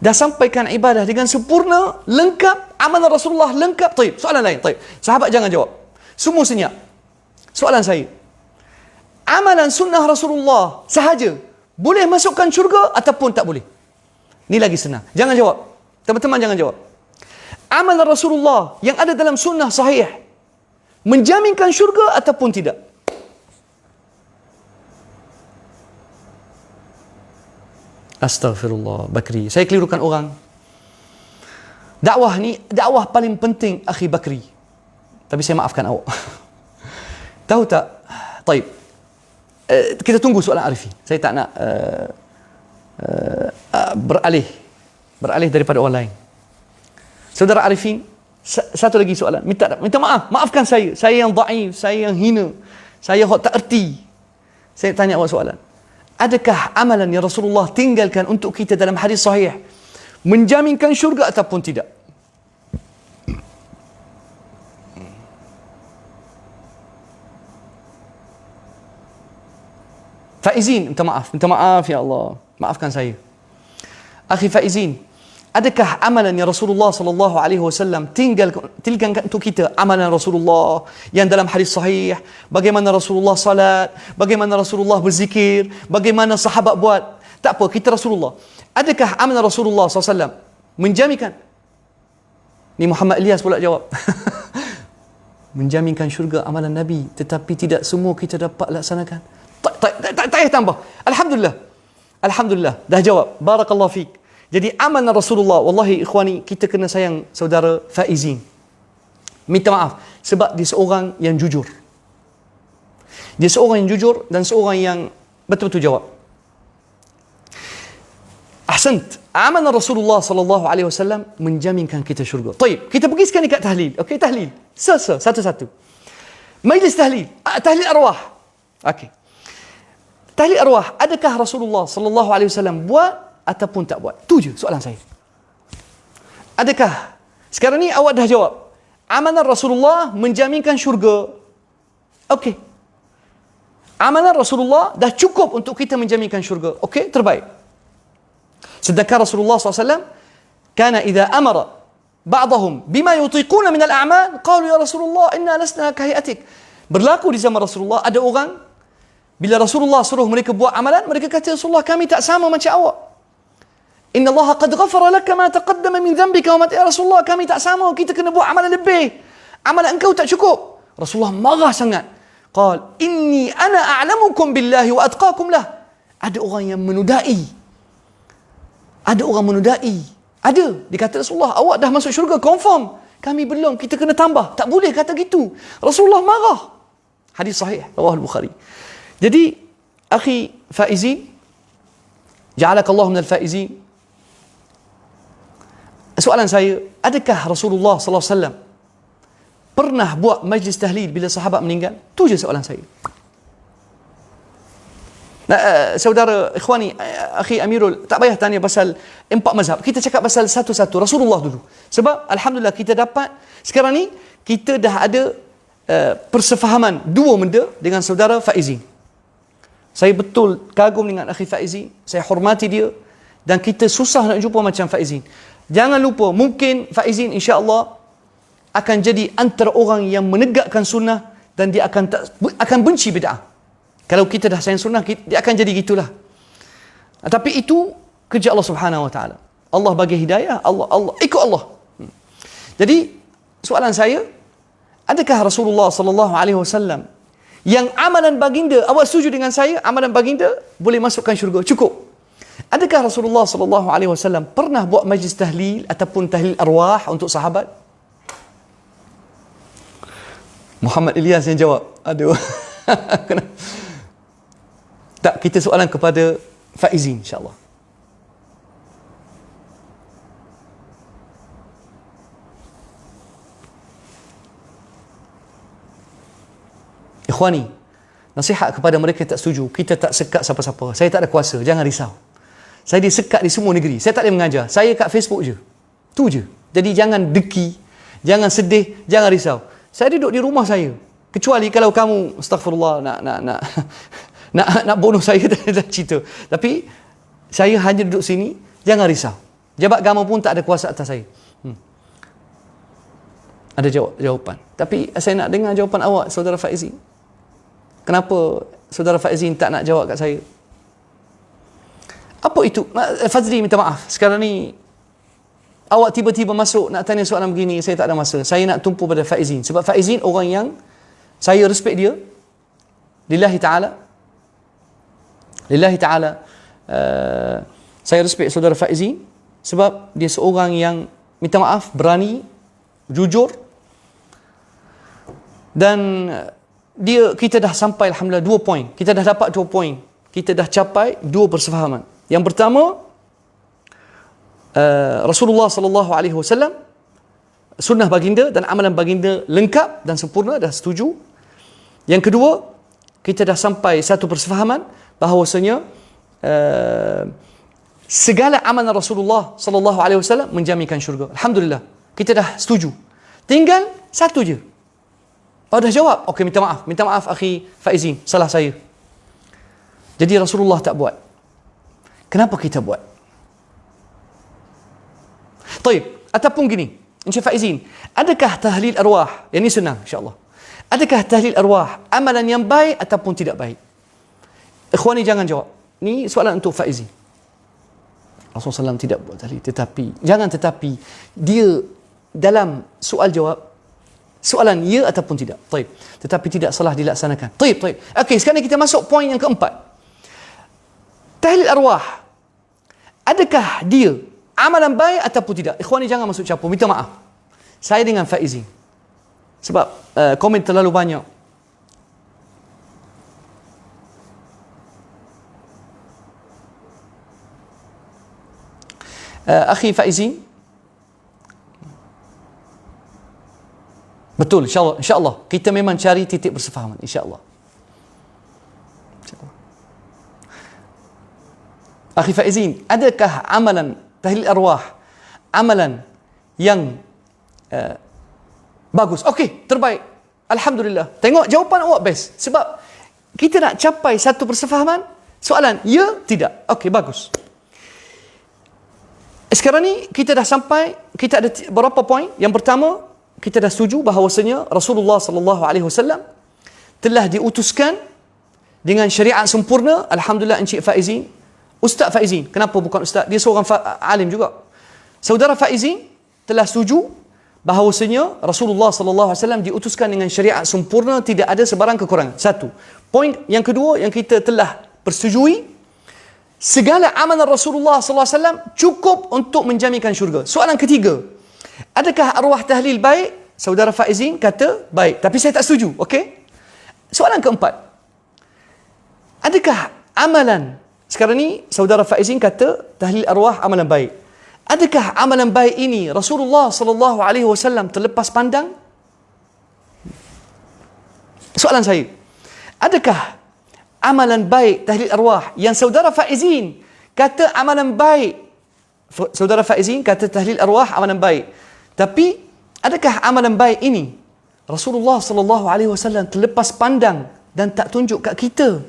dah sampaikan ibadah dengan sempurna, lengkap, amalan Rasulullah lengkap. Taib. Soalan lain, taib. Sahabat jangan jawab. Semua senyap. Soalan saya, amalan sunnah Rasulullah sahaja boleh masukkan syurga ataupun tak boleh? Ni lagi senang. Jangan jawab. Teman-teman jangan jawab. Amalan Rasulullah yang ada dalam sunnah sahih menjaminkan syurga ataupun tidak? Astaghfirullah, Bakri. Saya kelirukan orang. Dakwah ni, dakwah paling penting, akhi Bakri. Tapi saya maafkan awak. Tahu tak? Taib. Kita tunggu soalan Arifin. Saya tak nak beralih daripada orang lain. Saudara Arifin, satu lagi soalan. Minta maaf. Maafkan saya. Saya yang dhaif, saya yang hina. Saya tak erti. Saya tanya awak soalan. Adakah amalan yang Rasulullah tinggalkan untuk kita dalam hadis sahih menjaminkan syurga ataupun tidak? Faizin, minta maaf ya Allah. Maafkan saya. Akhi Faizin, adakah amalan yang Rasulullah sallallahu alaihi wasallam tinggalkan untuk kita, amalan Rasulullah yang dalam hadis sahih, bagaimana Rasulullah salat, bagaimana Rasulullah berzikir, bagaimana sahabat buat? Tak apa, kita Rasulullah. Adakah amalan Rasulullah sallallahu alaihi wasallam menjaminkan? Ni Muhammad Ilyas pula jawab. Menjaminkan syurga amalan Nabi, tetapi tidak semua kita dapat laksanakan. Tak payah tambah. Alhamdulillah, dah jawab. Barakallahu fiik. Jadi amalan Rasulullah, wallahi ikhwani, kita kena sayang saudara Faizin. Minta maaf sebab dia seorang yang jujur. Dia seorang yang jujur dan seorang yang betul-betul jawab. Ahsant. Amalan Rasulullah sallallahu alaihi wasallam menjaminkan kita syurga. Baik, kita pergi sekali kat tahlil. Okey, tahlil. Satu-satu. Majlis tahlil, tahlil arwah. Okey. Tahlil arwah, adakah Rasulullah sallallahu alaihi wasallam buat ataupun tak buat? Tu je soalan saya. Adakah sekarang ni awak dah jawab amalan Rasulullah menjaminkan syurga? Okey. Amalan Rasulullah dah cukup untuk kita menjaminkan syurga. Okey, terbaik. Sedangkan Rasulullah SAW kana idza amara ba'dahum bima yutiquna min al-a'mal qalu ya Rasulullah inna lasna kahiatik. Berlaku di zaman Rasulullah, ada orang bila Rasulullah suruh mereka buat amalan, mereka kata, Rasulullah, kami tak sama macam awak. Inna Allah qad ghafara laka ma taqaddama min dhanbika wa ma, ya Rasulullah, kami tak sama, kita kena buat amalan lebih. Amalan engkau tak cukup. Rasulullah marah sangat. Qal, inni ana a'lamukum billahi wa atqakum lah. Ada orang yang menudai. Ada. Dia kata, Rasulullah, awak dah masuk syurga, confirm. Kami belum, kita kena tambah. Tak boleh kata gitu. Rasulullah marah. Hadis sahih, rawah al-Bukhari. Jadi, akhi Faizin, ja'alakallahu minal faizin. Soalan saya, adakah Rasulullah sallallahu alaihi wasallam pernah buat majlis tahlil bila sahabat meninggal? Tu je soalan saya. Saudara ikhwani, akhi Amirul, tak payah tanya pasal empat mazhab. Kita cakap pasal satu-satu, Rasulullah dulu. Sebab alhamdulillah kita dapat sekarang ni kita dah ada persefahaman dua benda dengan saudara Faizin. Saya betul kagum dengan akhi Faizin, saya hormati dia, dan kita susah nak jumpa macam Faizin. Jangan lupa, mungkin Faizin insya-Allah akan jadi antara orang yang menegakkan sunnah dan dia akan benci bid'ah. Kalau kita dah sayang sunnah, dia akan jadi gitulah. Tapi itu kerja Allah Subhanahu wa taala. Allah bagi hidayah, Allah ikut Allah. Jadi soalan saya, adakah Rasulullah sallallahu alaihi wasallam yang amalan baginda, awak setuju dengan saya, amalan baginda boleh masukkan syurga, cukup? Adakah Rasulullah sallallahu alaihi wasallam pernah buat majlis tahlil ataupun tahlil arwah untuk sahabat? Muhammad Ilyas yang jawab. Aduh. Tak, kita soalan kepada Faizin insya-Allah. Ikhwani, nasihat kepada mereka yang tak setuju, kita tak sekat siapa-siapa. Saya tak ada kuasa, jangan risau. Saya disekat di semua negeri. Saya tak boleh mengajar. Saya kat Facebook je. Tu je. Jadi jangan deki, jangan sedih, jangan risau. Saya duduk di rumah saya. Kecuali kalau kamu, astagfirullah, nak bunuh saya dan cerita. Tapi saya hanya duduk sini, jangan risau. Jabat agama pun tak ada kuasa atas saya. Ada jawapan. Tapi saya nak dengar jawapan awak, Saudara Faizin. Kenapa Saudara Faizin tak nak jawab kat saya? Apa itu? Fazli minta maaf. Sekarang ni awak tiba-tiba masuk nak tanya soalan begini, saya tak ada masa. Saya nak tumpu pada Faizin. Sebab Faizin orang yang saya respect dia. Lillahi ta'ala. Lillahi ta'ala. Saya respect Saudara Faizin. Sebab dia seorang yang minta maaf, berani, jujur. Dan kita dah sampai alhamdulillah 2 poin. Kita dah dapat 2 poin. Kita dah capai 2 persefahaman. Yang pertama, Rasulullah sallallahu alaihi wasallam, sunnah baginda dan amalan baginda lengkap dan sempurna, dah setuju. Yang kedua, kita dah sampai satu persefahaman bahawasanya segala amalan Rasulullah sallallahu alaihi wasallam menjaminkan syurga. Alhamdulillah, kita dah setuju. Tinggal satu je. Oh, dah jawab. Okey, minta maaf. Minta maaf akhi Faizin, salah saya. Jadi Rasulullah tak buat. Kenapa kita buat? Taib, ataupun gini, Encik Faizin, adakah tahlil arwah? Yang ini senang insya-Allah. Adakah tahlil arwah amalan yang baik ataupun tidak baik? Ikhwani jangan jawab. Ni soalan untuk Faizin. Rasulullah SAW tidak buat tahlil, tetapi dia dalam soal jawab soalan ya ataupun tidak. Taib. Tetapi tidak salah dilaksanakan. Taib. Okey, sekarang kita masuk poin yang keempat. Tahlil arwah. Adakah dia amalan baik ataupun tidak? Ikhwani jangan masuk campur. Minta maaf. Saya dengan Faizin. Sebab komen terlalu banyak. Akhi Faizin. Betul, insya-Allah. Kita memang cari titik persefahaman, insya-Allah. Akhi Faizin, adakah amalan tahlil arwah amalan yang bagus? Okey, terbaik. Alhamdulillah. Tengok jawapan awak best. Sebab kita nak capai satu persefahaman. Soalan, ya, tidak. Okey, bagus. Sekarang ni kita dah sampai, kita ada berapa poin? Yang pertama, kita dah setuju bahawasanya Rasulullah sallallahu alaihi wasallam telah diutuskan dengan syariat sempurna. Alhamdulillah Encik Faizin, Ustaz Faizin, kenapa bukan Ustaz? Dia seorang alim juga. Saudara Faizin telah setuju bahawasanya Rasulullah sallallahu alaihi wasallam diutuskan dengan syariat sempurna, tidak ada sebarang kekurangan. Satu. Poin yang kedua yang kita telah persetujui, segala amalan Rasulullah sallallahu alaihi wasallam cukup untuk menjaminkan syurga. Soalan ketiga, adakah arwah tahlil baik? Saudara Faizin kata baik, tapi saya tak setuju. Okey. Soalan keempat, adakah amalan, sekarang ni saudara Faizin kata tahlil arwah amalan baik. Adakah amalan baik ini Rasulullah sallallahu alaihi wasallam terlepas pandang? Soalan saya, adakah amalan baik tahlil arwah yang saudara Faizin kata amalan baik, saudara Faizin kata tahlil arwah amalan baik, tapi adakah amalan baik ini Rasulullah sallallahu alaihi wasallam terlepas pandang dan tak tunjuk kat kita?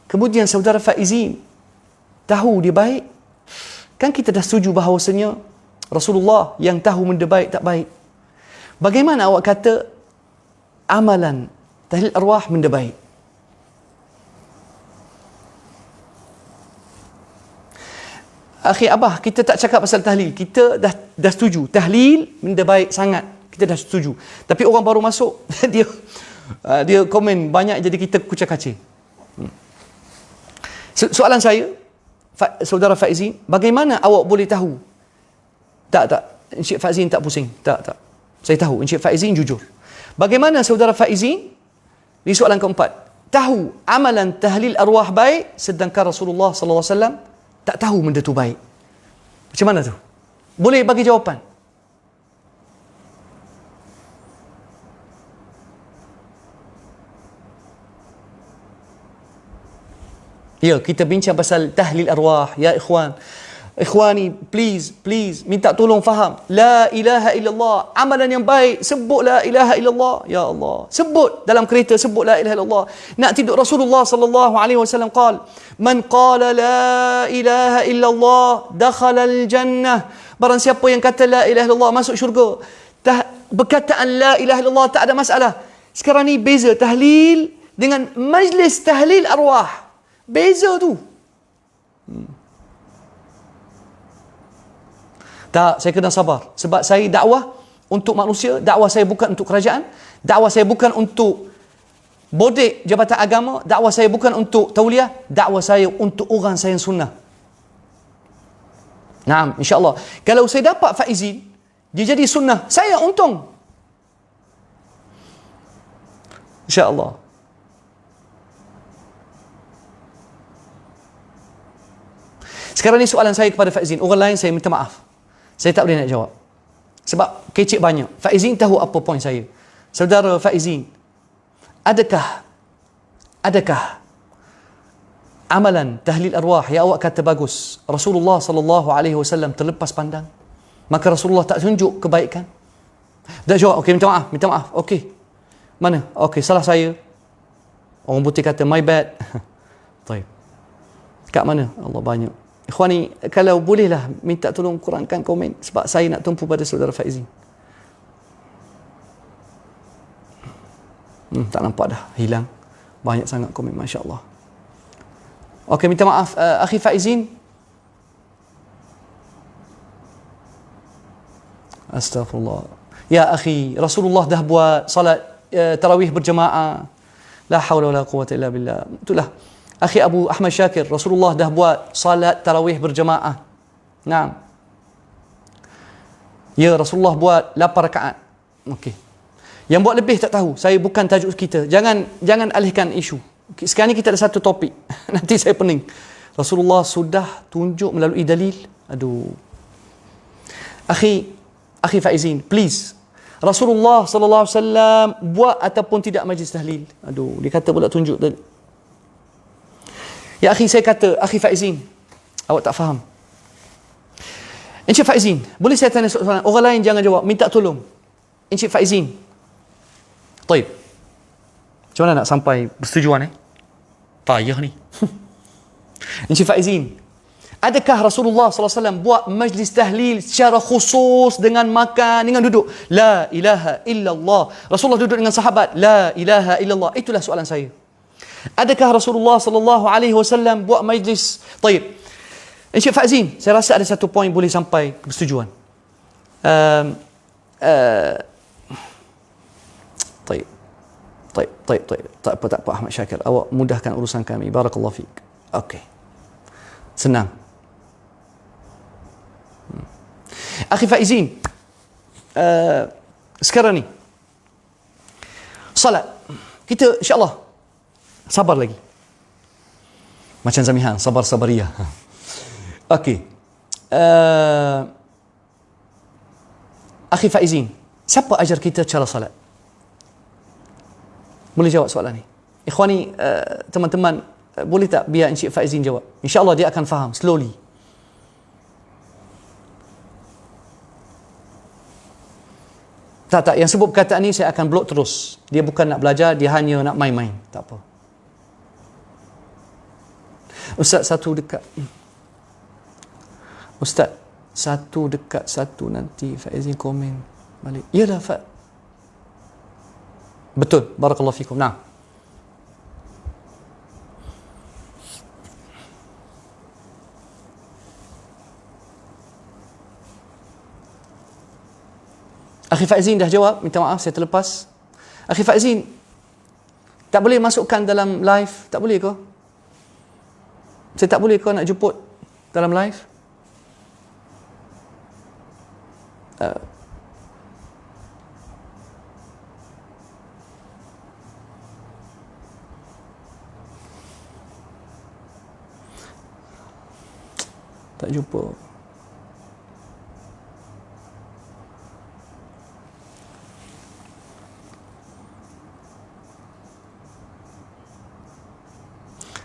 Kemudian saudara Faizin tahu dia baik. Kan kita dah setuju bahawasanya Rasulullah yang tahu benda baik tak baik. Bagaimana awak kata amalan tahlil arwah benda baik? Akhi Abah, kita tak cakap pasal tahlil. Kita dah setuju. Tahlil benda baik sangat. Kita dah setuju. Tapi orang baru masuk, dia komen banyak jadi kita kucak-kacir. Soalan saya, saudara Faizin, bagaimana awak boleh tahu? Tak. Encik Faizin tak pusing. Tak. Saya tahu Encik Faizin jujur. Bagaimana saudara Faizin, di soalan keempat, tahu amalan tahlil arwah baik sedangkan Rasulullah sallallahu alaihi wasallam tak tahu benda tu baik? Macam mana tu? Boleh bagi jawapan? Ya, kita bincang pasal tahlil arwah, ya ikhwan. Ikhwani, please, minta tolong faham. La ilaha illallah. Amalan yang baik, sebut la ilaha illallah. Ya Allah. Sebut dalam kereta, sebut la ilaha illallah. Nak tidur, Rasulullah sallallahu alaihi wasallam qala, man qala la ilaha illallah dakhala al-jannah. Barang siapa yang kata la ilaha illallah masuk syurga. Berkataan la ilaha illallah tak ada masalah. Sekarang ni beza tahlil dengan majlis tahlil arwah. Beza tu. Tak, saya kena sabar. Sebab saya dakwah untuk manusia, dakwah saya bukan untuk kerajaan, dakwah saya bukan untuk bodek jabatan agama, dakwah saya bukan untuk tauliah, dakwah saya untuk orang sayang sunnah. Naam, insya-Allah. Kalau saya dapat faizin, dia jadi sunnah, saya untung. Insya-Allah. Sekarang ni soalan saya kepada Faizin. Orang lain saya minta maaf. Saya tak boleh nak jawab. Sebab kecik banyak. Faizin tahu apa poin saya. Saudara Faizin, adakah amalan tahlil arwah yang awak kata bagus, Rasulullah sallallahu alaihi wasallam terlepas pandang? Maka Rasulullah tak tunjuk kebaikan? Dah jawab, okey, minta maaf. Okey. Mana? Okey, salah saya. Orang putih kata my bad. Baik. Kat mana? Allah banyak. Ikhwani, kalau bolehlah minta tolong kurangkan komen sebab saya nak tumpu pada saudara Faizin. Tak nampak dah, hilang. Banyak sangat komen, masya-Allah. Okey, minta maaf akhi Faizin. Astaghfirullah. Ya akhi, Rasulullah dah buat salat tarawih berjamaah. La haula wala quwwata illa billah. Itulah akhi Abu Ahmad Syakir, Rasulullah dah buat salat tarawih berjamaah. Naam. Ya, Rasulullah buat 8 rakaat. Okey. Yang buat lebih tak tahu. Saya bukan tajuk kita. Jangan alihkan isu. Sekarang ni kita ada satu topik. Nanti saya pening. Rasulullah sudah tunjuk melalui dalil. Aduh. Akhi Faizin, please. Rasulullah sallallahu alaihi wasallam buat ataupun tidak majlis tahlil. Aduh, dia kata pula tunjuk dalil. Ya akhi, saya kata, akhi Faizin, awak tak faham. Encik Faizin, boleh saya tanya soalan? Orang lain jangan jawab, minta tolong. Encik Faizin. Taib. Macam mana nak sampai persetujuan payah ni. Encik Faizin, adakah Rasulullah sallallahu alaihi wasallam buat majlis tahlil secara khusus dengan makan, dengan duduk? La ilaha illallah. Rasulullah duduk dengan sahabat. La ilaha illallah. Itulah soalan saya. Adakah Rasulullah sallallahu alaihi wasallam buat majlis? Taib. Encik Faizin, saya rasa ada satu poin boleh sampai ke persetujuan. Taib. Tak apa Ahmad Syakir. Awak mudahkan urusan kami. Barakallahu fiik. Okey. Senang. Akhi Faizin, sekarang ni salat. Kita insya-Allah sabar lagi. Macam Zamihan, sabar-sabariyah. Okey. Akhi Faizin, siapa ajar kita cara salat? Boleh jawab soalan ni? Ikhwani, teman-teman, boleh tak biar Encik Faizin jawab? InsyaAllah dia akan faham, slowly. Tak, yang sebut perkataan ni saya akan blok terus. Dia bukan nak belajar, dia hanya nak main-main. Tak apa. Ustaz, satu dekat. Ustaz, satu dekat satu, nanti Faizin komen balik. Yalah, betul. Barakallahu fikum. Nah. Akhi Faizin dah jawab, minta maaf saya terlepas. Akhi Faizin, tak boleh masukkan dalam live, tak boleh ke? Saya tak boleh ke nak jemput dalam live? Tak jumpa.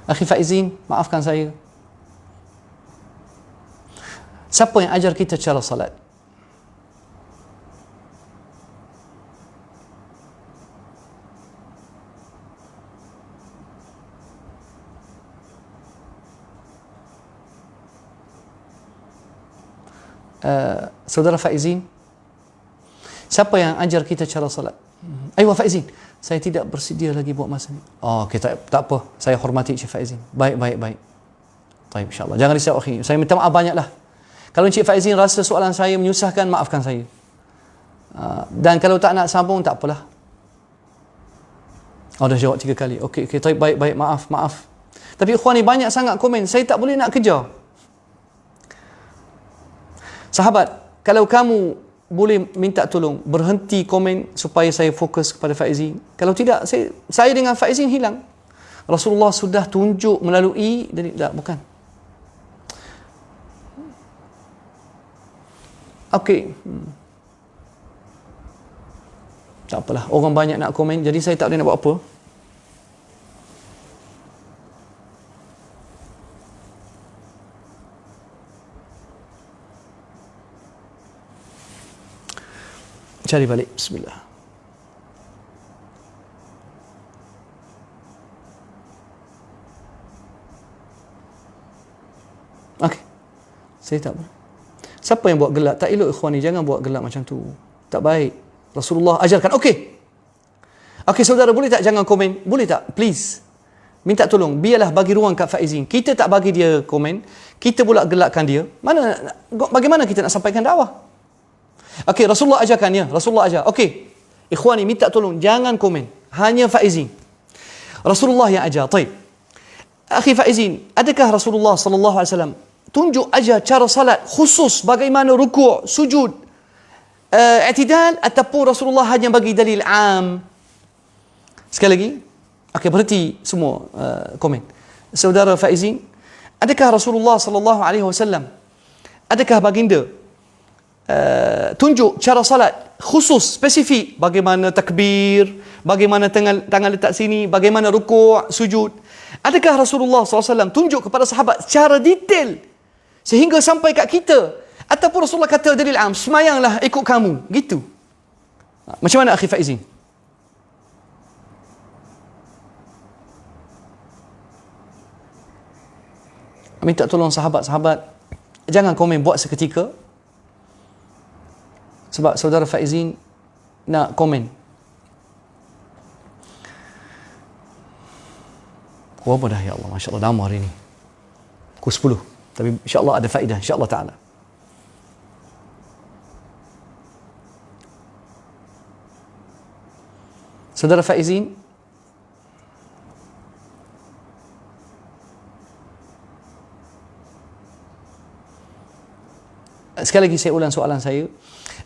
Akhi Faizin, maafkan saya. Siapa yang ajar kita cara salat? Saudara Faizin, siapa yang ajar kita cara salat? Ayuh Faizin, saya tidak bersedia lagi buat masa ni. Oh, okay, tak apa. Saya hormati Encik Faizin. Baik. Baik, insyaAllah. Jangan risau, akhi. Saya minta maaf banyaklah. Kalau Encik Faizin rasa soalan saya menyusahkan, maafkan saya. Dan kalau tak nak sambung, tak apalah. Oh, dah jawab 3 kali. Okey, baik. Maaf. Tapi ikhwan ni banyak sangat komen. Saya tak boleh nak kejar. Sahabat, kalau kamu boleh minta tolong berhenti komen supaya saya fokus kepada Faizin. Kalau tidak, saya dengan Faizin hilang. Rasulullah sudah tunjuk melalui bukan. Okey. Tak apalah, orang banyak nak komen, jadi saya tak boleh nak buat apa. Cari balik. Bismillah. Okey. Saya tak apa. Siapa yang buat gelak? Tak elok ikhwan ni. Jangan buat gelak macam tu. Tak baik. Rasulullah ajarkan. Okey, saudara, boleh tak jangan komen? Boleh tak? Please. Minta tolong. Biarlah bagi ruang kat Faizin. Kita tak bagi dia komen. Kita pula gelakkan dia. Bagaimana kita nak sampaikan dakwah? Okey, Rasulullah ajarkan ya. Rasulullah ajar. Okey. Ikhwan ni minta tolong jangan komen. Hanya Faizin. Rasulullah yang ajar. Baik. Akhi Faizin, adakah Rasulullah sallallahu alaihi wasallam tunjuk ajar cara salat khusus bagaimana rukuk, sujud, i'tidal, ataupun Rasulullah hanya bagi dalil am? Sekali lagi. Okey, berhenti semua komen. Saudara Faizin, adakah Rasulullah sallallahu alaihi wasallam baginda tunjuk cara salat khusus, spesifik, bagaimana takbir, bagaimana tangan letak sini, bagaimana rukuk, sujud? Adakah Rasulullah SAW tunjuk kepada sahabat secara detail sehingga sampai kat kita? Ataupun Rasulullah kata dalil am, semayanglah ikut kamu, gitu? Macam mana akhi Faizin? Minta tolong sahabat-sahabat, jangan komen buat seketika. Sebab saudara Faizin nak komen. Apa dah ya Allah, Masya Allah, lama hari ni. Pukul 10. Tapi insya-Allah ada faedah, insya-Allah ta'ala. Saudara Faizin, sekali lagi saya ulang soalan saya.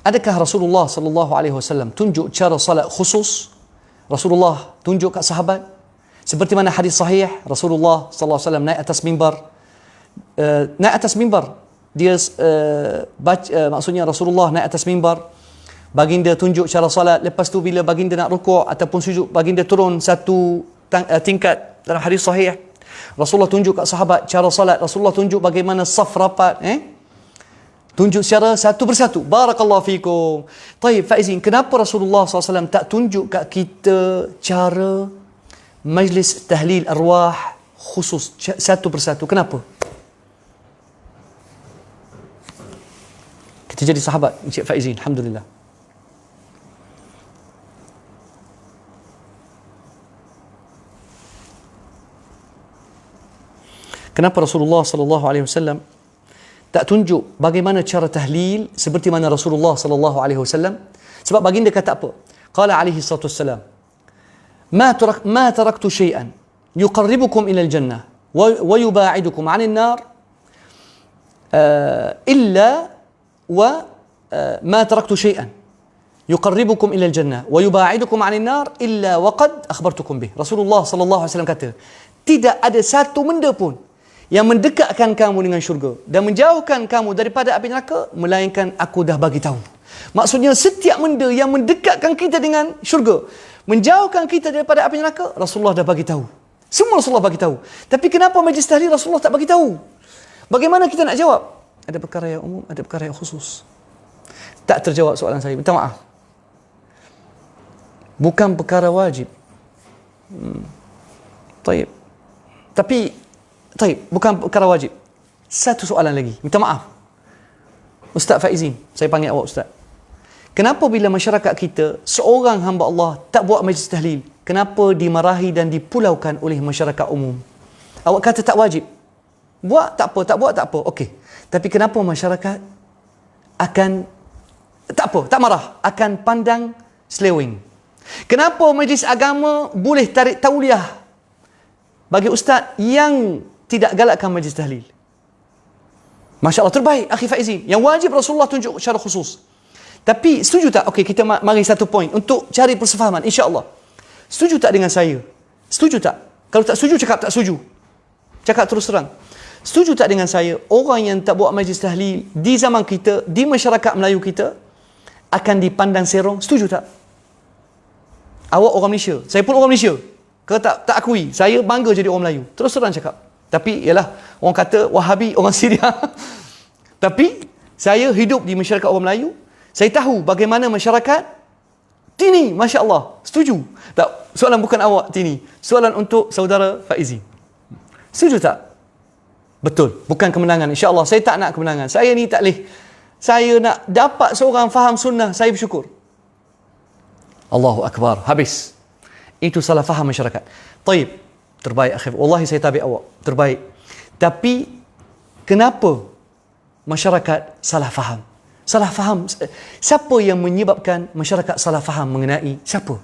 Adakah Rasulullah sallallahu alaihi wasallam tunjuk cara salat khusus? Rasulullah tunjuk kat sahabat? Seperti mana hadis sahih, Rasulullah sallallahu alaihi wasallam naik atas mimbar. Dia maksudnya Rasulullah naik atas mimbar, baginda tunjuk cara salat. Lepas tu bila baginda nak rukuk ataupun sujud, baginda turun satu tingkat. Dalam hadis sahih, Rasulullah tunjuk kat sahabat cara salat. Rasulullah tunjuk bagaimana saf rapat, tunjuk secara satu persatu. Barakallahu fikum. Taib Faizin, kenapa Rasulullah SAW tak tunjuk kat kita cara majlis tahlil arwah khusus satu persatu? Kenapa? Kita jadi sahabat Encik Faizin, alhamdulillah. Kenapa Rasulullah SAW tak tunjuk bagaimana cara tahlil seperti mana Rasulullah sallallahu alaihi wasallam? Sebab baginda kata apa? Qala alaihi salatu wassalam, ma taraktu shay'an yuqarribukum ila al-jannah wa yuba'idukum 'anil nar illa wa ma taraktu shay'an yuqarribukum ila al-jannah wa yuba'idukum 'anil nar illa wa qad akhbartukum bih. Rasulullah sallallahu alaihi wasallam kata, tidak ada satu benda pun yang mendekatkan kamu dengan syurga dan menjauhkan kamu daripada api neraka melainkan aku dah bagi tahu. Maksudnya setiap benda yang mendekatkan kita dengan syurga, menjauhkan kita daripada api neraka, Rasulullah dah bagi tahu. Semua Rasulullah bagi tahu. Tapi kenapa majlis tahlil Rasulullah tak bagi tahu? Bagaimana kita nak jawab? ada perkara yang umum, ada perkara yang khusus. Tak terjawab soalan saya, minta maaf. Bukan perkara wajib. Taib. Tapi, bukan perkara wajib. Satu soalan lagi, minta maaf. Ustaz Faizin, saya panggil awak Ustaz. Kenapa bila masyarakat kita, seorang hamba Allah tak buat majlis tahlil, kenapa dimarahi dan dipulaukan oleh masyarakat umum? Awak kata tak wajib. Buat tak apa, tak buat tak apa. Okey. Tapi kenapa masyarakat akan tak apa, tak marah, akan pandang seleweng? Kenapa majlis agama boleh tarik tauliah bagi ustaz yang tidak galakkan majlis tahlil? Masya Allah, terbaik akhi Faizin. Yang wajib Rasulullah tunjuk secara khusus. Tapi setuju tak? Okey, kita mari satu poin untuk cari persefahaman, insya-Allah. Setuju tak dengan saya? Setuju tak? Kalau tak setuju, cakap tak setuju. Cakap terus terang. Setuju tak dengan saya, orang yang tak buat majlis tahlil di zaman kita, di masyarakat Melayu kita, akan dipandang serong? Setuju tak? Awak orang Malaysia, saya pun orang Malaysia. Kalau tak akui, saya bangga jadi orang Melayu. Terus terang cakap. Tapi, ialah, orang kata Wahabi, orang Syria. Tapi, saya hidup di masyarakat orang Melayu, saya tahu bagaimana masyarakat Tini, Masya Allah. Setuju tak? Soalan bukan awak Tini, soalan untuk saudara Faizin. Setuju tak? Betul, bukan kemenangan. InsyaAllah, saya tak nak kemenangan. Saya ni tak boleh. Saya nak dapat seorang faham sunnah, saya bersyukur. Allahu Akbar, habis. Itu salah faham masyarakat. Taib, terbaik akhir. Wallahi saya tabi awak, terbaik. Tapi, kenapa masyarakat salah faham? Salah faham. Siapa yang menyebabkan masyarakat salah faham mengenai siapa?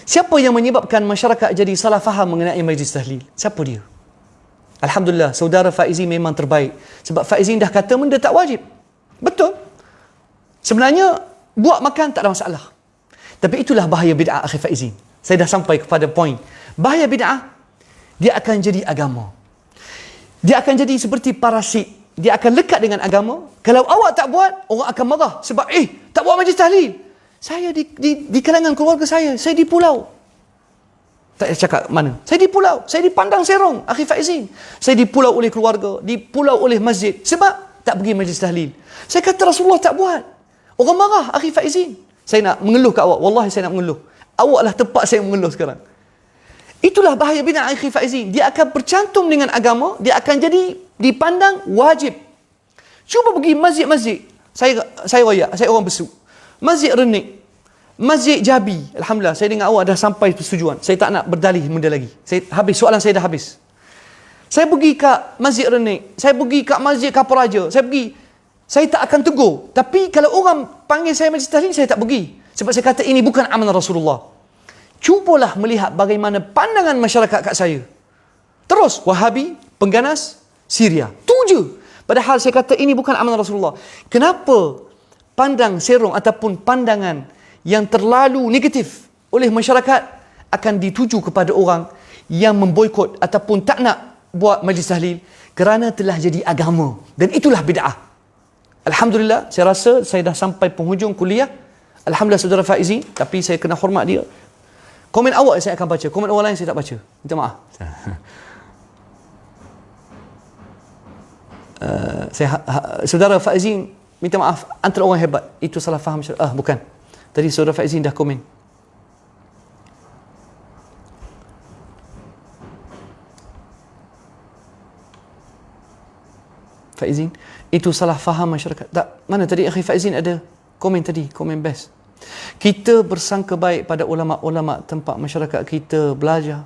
Siapa yang menyebabkan masyarakat jadi salah faham mengenai majlis tahlil? Siapa dia? Alhamdulillah, saudara Faizin memang terbaik. Sebab Faizin dah kata benda tak wajib. Betul. Sebenarnya, buat makan tak ada masalah. Tapi itulah bahaya bid'ah akhir Faizin. Saya dah sampai kepada poin. Bahaya bid'ah, dia akan jadi agama. Dia akan jadi seperti parasit. Dia akan lekat dengan agama. Kalau awak tak buat, orang akan marah. Sebab, tak buat majlis tahlil. Saya di kalangan keluarga saya di pulau. Tak payah cakap mana. Saya di pulau. Saya dipandang serong, akhi Faizin. Saya di pulau oleh keluarga. Di pulau oleh masjid. Sebab tak pergi majlis tahlil. Saya kata Rasulullah tak buat. Orang marah, akhi Faizin. Saya nak mengeluh ke awak. Wallahi saya nak mengeluh. Awaklah tempat saya mengeluh sekarang. Itulah bahaya bid'ah akhi Faizin. Dia akan bercantum dengan agama. Dia akan jadi dipandang wajib. Cuba pergi masjid-masjid. Saya royak. Saya orang Besut. Masjid Renik. Masjid Jabi. Alhamdulillah, saya dengan awak dah sampai persetujuan. Saya tak nak berdalih benda lagi. Saya habis, soalan saya dah habis. Saya pergi ke Masjid Renik. Saya pergi ke Masjid Kapuraja. Saya tak akan tegur. Tapi kalau orang panggil saya majlis tahlil, saya tak pergi. Sebab saya kata ini bukan amalan Rasulullah. Cubalah melihat bagaimana pandangan masyarakat kat saya. Terus, Wahabi, pengganas, Syria. Tu je. Padahal saya kata ini bukan amalan Rasulullah. Kenapa pandang serong ataupun pandangan yang terlalu negatif oleh masyarakat akan dituju kepada orang yang memboikot ataupun tak nak buat majlis tahlil kerana telah jadi agama. Dan itulah bid'ah. Alhamdulillah, saya rasa saya dah sampai penghujung kuliah. Alhamdulillah saudara Faizin, tapi saya kena hormat dia. Komen awak saya akan baca, komen orang lain saya tak baca. Minta maaf. Saudara Faizin, minta maaf, antara orang hebat. Itu salah faham. Bukan. Tadi saudara Faizin dah komen. Faizin, itu salah faham masyarakat. Tak, mana tadi akhi Faizin ada komen tadi, komen best. Kita bersangka baik pada ulama-ulama tempat masyarakat kita belajar.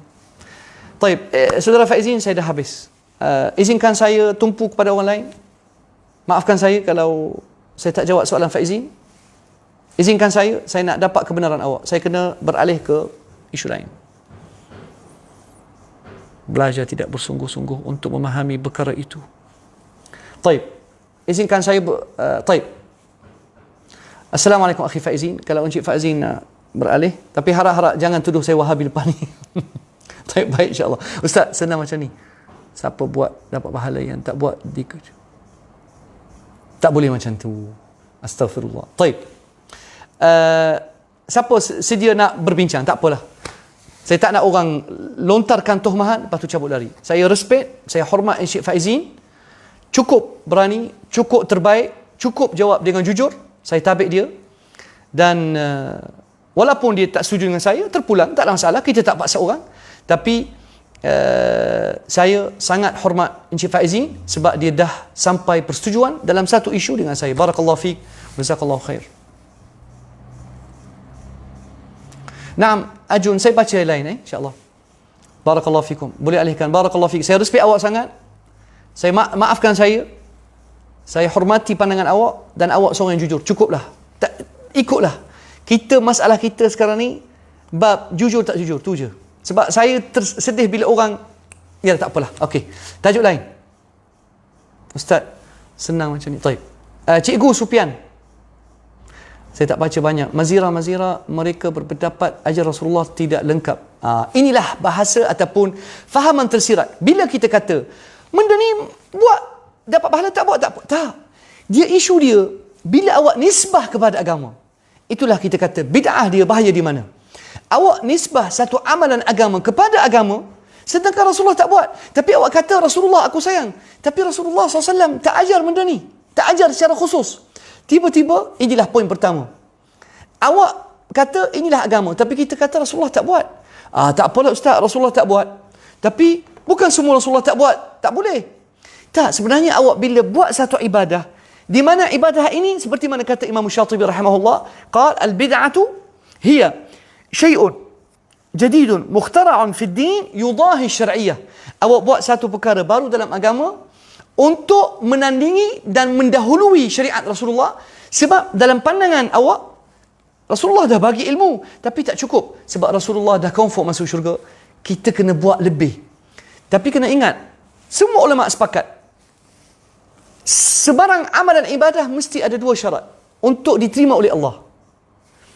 Taib, saudara Faizin, saya dah habis. Izinkan saya tumpu kepada orang lain. Maafkan saya kalau saya tak jawab soalan Faizin. Izinkan saya nak dapat kebenaran awak. Saya kena beralih ke isu lain. Belajar tidak bersungguh-sungguh untuk memahami perkara itu. Taib, izinkan saya taib. Assalamualaikum akhi Faizin. Kalau Encik Faizin nak beralih, tapi harap-harap jangan tuduh saya Wahabi lepas ni. Taib, baik insya-Allah. Ustaz, senang macam ni. Siapa buat dapat pahala, yang tak buat tak boleh macam tu. Astaghfirullah. Taib. Siapa sedia nak berbincang, tak apalah. Saya tak nak orang lontarkan tuhmahan lepas tu cabut lari. Saya respect, saya hormat Encik Faizin. cukup berani, cukup terbaik, cukup jawab dengan jujur. Saya tabik dia. Dan walaupun dia tak setuju dengan saya, terpulang, tak ada masalah, kita tak paksa orang. Tapi saya sangat hormat Encik Faizi sebab dia dah sampai persetujuan dalam satu isu dengan saya. Barakallahu fiik, jazakallahu khair. Naam, Ajun, saya baca yang lain insya-Allah. Barakallahu fikum. Boleh alihkan. Barakallahu fiik. Saya respect awak sangat. Saya maafkan saya. Saya hormati pandangan awak dan awak seorang yang jujur. Cukuplah. Ikutlah. Masalah kita sekarang ni bab jujur tak jujur, tu je. Sebab saya sedih bila orang, ya tak apalah. Okey. Tajuk lain. Ustaz, senang macam ni. Baik. Cikgu Sufian. Saya tak baca banyak. Mazira mereka berpendapat ajar Rasulullah tidak lengkap. Inilah bahasa ataupun fahaman tersirat. Bila kita kata benda ni buat dapat pahala, tak buat tak apa. Tak. Dia isu dia bila awak nisbah kepada agama. Itulah kita kata bid'ah dia bahaya di mana. Awak nisbah satu amalan agama kepada agama, sedangkan Rasulullah tak buat. Tapi awak kata Rasulullah aku sayang. Tapi Rasulullah SAW tak ajar benda ni. Tak ajar secara khusus. Tiba-tiba, inilah poin pertama. Awak kata inilah agama, tapi kita kata Rasulullah tak buat. Tak apalah Ustaz, Rasulullah tak buat. Tapi bukan semua Rasulullah tak buat. Tak boleh. Tak, sebenarnya awak bila buat satu ibadah, di mana ibadah ini seperti mana kata Imam Syatibi rahimahullah, qal al-bid'atu hiya syai'un jadidun mukhtara'un fi ad-din yudahi syar'iyyah. Awak buat satu perkara baru dalam agama untuk menandingi dan mendahului syariat Rasulullah, sebab dalam pandangan awak Rasulullah dah bagi ilmu, tapi tak cukup sebab Rasulullah dah confirm masuk syurga. Kita kena buat lebih. Tapi kena ingat, semua ulama sepakat sebarang amalan ibadah mesti ada dua syarat untuk diterima oleh Allah.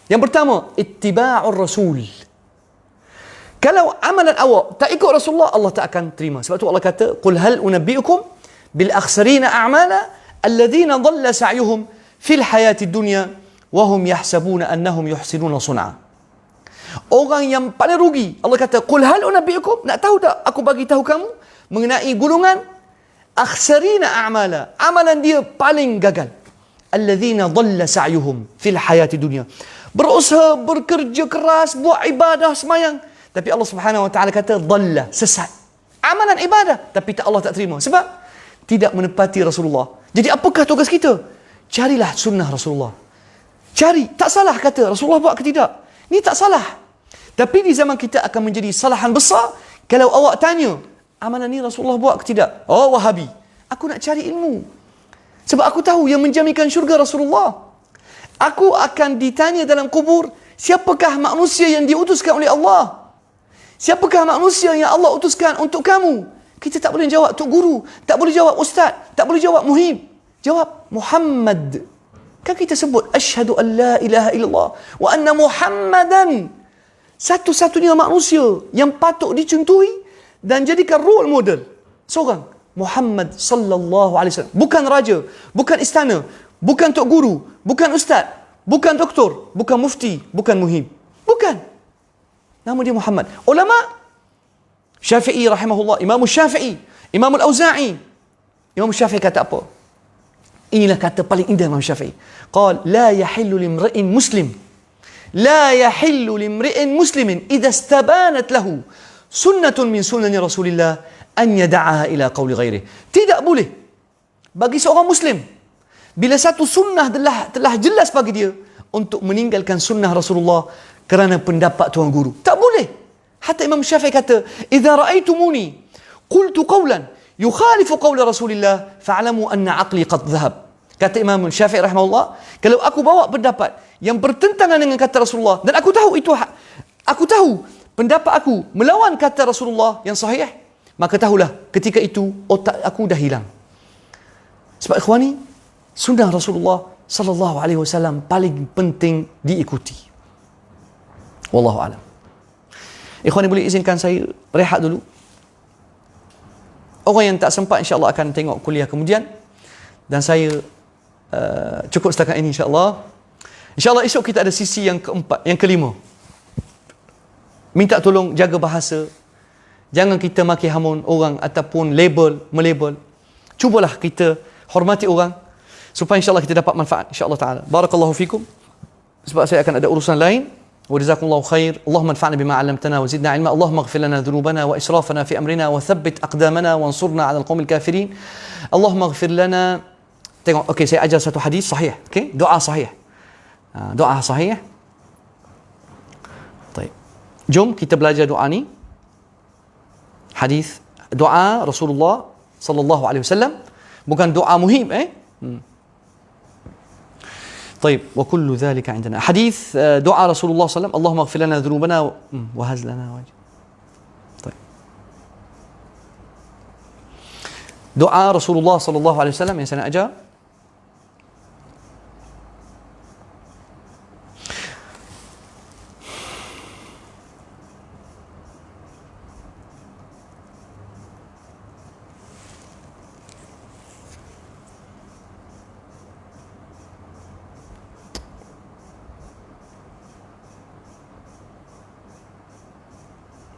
Yang pertama, ittiba'ur rasul. Kalau amalan awak tak ikut Rasulullah, Allah tak akan terima. Sebab tu Allah kata, qul hal unabbi'ukum bil akhsarina a'mala alladhina dhalla sa'yuhum fil hayati dunya wa hum yahsabuna annahum yuhsinuna sun'a. Orang yang paling rugi, Allah kata, qul hal unabbi'ukum, nak tahu tak aku bagi tahu kamu mengenai golongan akhsarina a'mala, amalan dia paling gagal. Alladhina dhalla sa'yuhum fil hayati dunya. Berusaha, bekerja keras, buat ibadah, semayang, tapi Allah Subhanahu wa taala kata dhalla, sesat. Amalan ibadah tapi Allah tak terima sebab tidak menepati Rasulullah. Jadi apakah tugas kita? Carilah sunnah Rasulullah. Cari, tak salah kata Rasulullah buat ke tidak. Ni tak salah. Tapi di zaman kita akan menjadi salahan besar kalau awak tanya, amalan ni Rasulullah buat ke tidak? Oh, Wahabi. Aku nak cari ilmu. Sebab aku tahu yang menjaminkan syurga Rasulullah. Aku akan ditanya dalam kubur, siapakah manusia yang diutuskan oleh Allah? Siapakah manusia yang Allah utuskan untuk kamu? Kita tak boleh jawab Tok Guru, tak boleh jawab Ustaz, tak boleh jawab Muhib. Jawab Muhammad. Kan kita sebut asyhadu an la ilaha illallah wa anna Muhammadan, satu-satunya manusia yang patut dicontohi dan jadikan role model seorang, Muhammad sallallahu alaihi wasallam. Bukan raja, bukan istana, bukan tok guru, bukan ustaz, bukan doktor, bukan mufti, bukan muhim. Bukan. Nama dia Muhammad. Ulama Syafi'i rahimahullah, Imam Syafi'i, Imam Al-Auza'i. Imam Syafi'i kata apa? Inilah kata paling indah Imam Syafi'i. Qal la yahillu limri'in muslim, la yahillu limri'in muslimin idza istabanat lahu sunnatun min sunani Rasulillah an yada'aha ila qawli ghairih. Tidak boleh bagi seorang muslim bila satu sunnah telah jelas bagi dia untuk meninggalkan sunnah Rasulullah kerana pendapat tuan guru. Tak boleh. Hatta Imam Syafi'i kata, "Idza ra'aitumuni qultu qawlan yukhalifu qawla Rasulillah fa'lamu anna aqli qad dhahab." Kata Imam Syafi'i rahimahullah, kalau aku bawa pendapat yang bertentangan dengan kata Rasulullah dan aku tahu itu aku tahu pendapat aku melawan kata Rasulullah yang sahih, maka tahulah ketika itu otak aku dah hilang. Sebab ikhwani, sunnah Rasulullah sallallahu alaihi wasallam paling penting diikuti. Wallahu a'lam. Ikhwani, boleh izinkan saya rehat dulu. Orang yang tak sempat insya-Allah akan tengok kuliah kemudian, dan saya cukup setakat ini insya-Allah. Insya-Allah esok kita ada sisi yang keempat, yang kelima. Minta tolong jaga bahasa. Jangan kita maki hamun orang ataupun melabel. Cubalah kita hormati orang supaya insya-Allah kita dapat manfaat insya-Allah taala. Barakallahu fikum. Sebab saya akan ada urusan lain. وجزاكم الله خير اللهم انفعنا بما علمتنا وزدنا علما اللهم اغفر لنا ذنوبنا وإسرافنا في أمرنا وثبت أقدامنا وانصرنا على القوم الكافرين اللهم اغفر لنا. Tengok, okey, saya ajar satu hadis sahih, okey, doa sahih. Doa sahih. Baik. Jom kita belajar doa ni. Hadis doa Rasulullah sallallahu alaihi wasallam, bukan doa muhim طيب وكل ذلك عندنا حديث دعاء رسول الله صلى الله عليه وسلم اللهم اغفر لنا ذنوبنا وهز لنا وجه. طيب دعاء رسول الله صلى الله عليه وسلم yang saya nak ajar.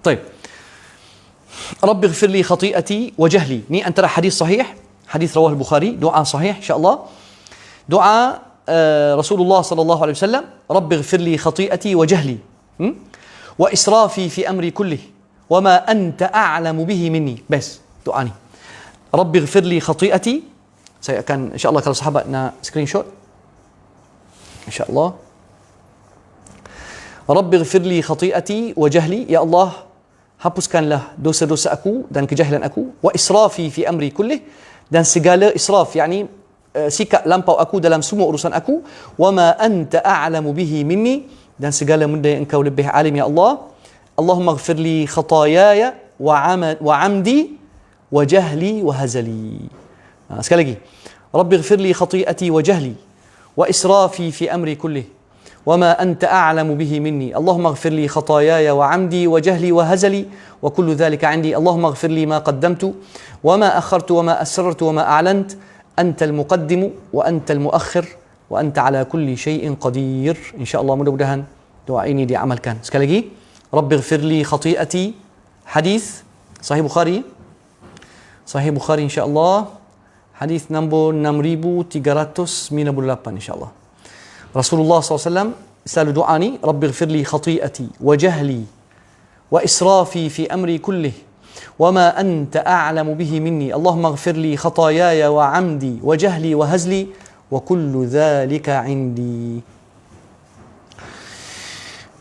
طيب رب اغفر لي خطيئتي وجهلي. Ni antara hadis sahih, hadis rawah al-Bukhari, doa sahih insya-Allah. Doa Rasulullah sallallahu alaihi wasallam, رب اغفر لي خطيئتي وجهلي وإسرافي في أمري كله وما أنت أعلم به مني. Best doa ni. رب اغفر لي خطيئتي. Saya akan insya-Allah kalau sahabat nak screenshot insya-Allah. رب اغفر لي خطيئتي وجهلي. Ya Allah, hapuskanlah dosa-dosa aku dan kejahilan aku, wa israfi fi amri kullih, dan segala israf yakni sikap lampau aku dalam semua urusan aku, wa ma anta a'lamu bihi minni, dan segala benda yang engkau lebih alim ya Allah. Allahumma ighfir li khataayaya wa amdi wa jahli wa hazali. Sekali lagi. Rabbi ighfir li khati'ati wa jahli wa israfi fi amri kullih وما أنت أعلم به مني اللهم اغفر لي خطاياي وعمدي وجهلي وهزلي وكل ذلك عندي اللهم اغفر لي ما قدمت وما أخرت وما أسررت وما أعلنت أنت المقدم وأنت المؤخر وأنت على كل شيء قدير. إن شاء الله mudah-mudahan doa ini diamalkan. Sekali lagi, رب اغفر لي خطيئتي, hadis Sahih Bukhari, Sahih Bukhari إن شاء الله, hadis nombor 6398 إن شاء الله. Rasulullah SAW selalu doa ni, Rabbi ighfir li khati'ati wa jahli wa israfi fi amri kullih wa ma anta a'lamu bihi minni Allahumma ighfir li khataayaya wa amdi wa jahli wa hazli wa kullu dhalika indi.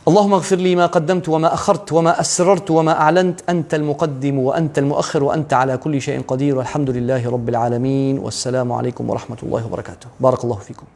اللهم اغفر لي ما قدمت وما أخرت وما أسررت وما أعلنت أنت المقدم وأنت المؤخر وأنت على كل شيء قدير والحمد لله رب العالمين والسلام عليكم ورحمة الله وبركاته. بارك الله فيكم.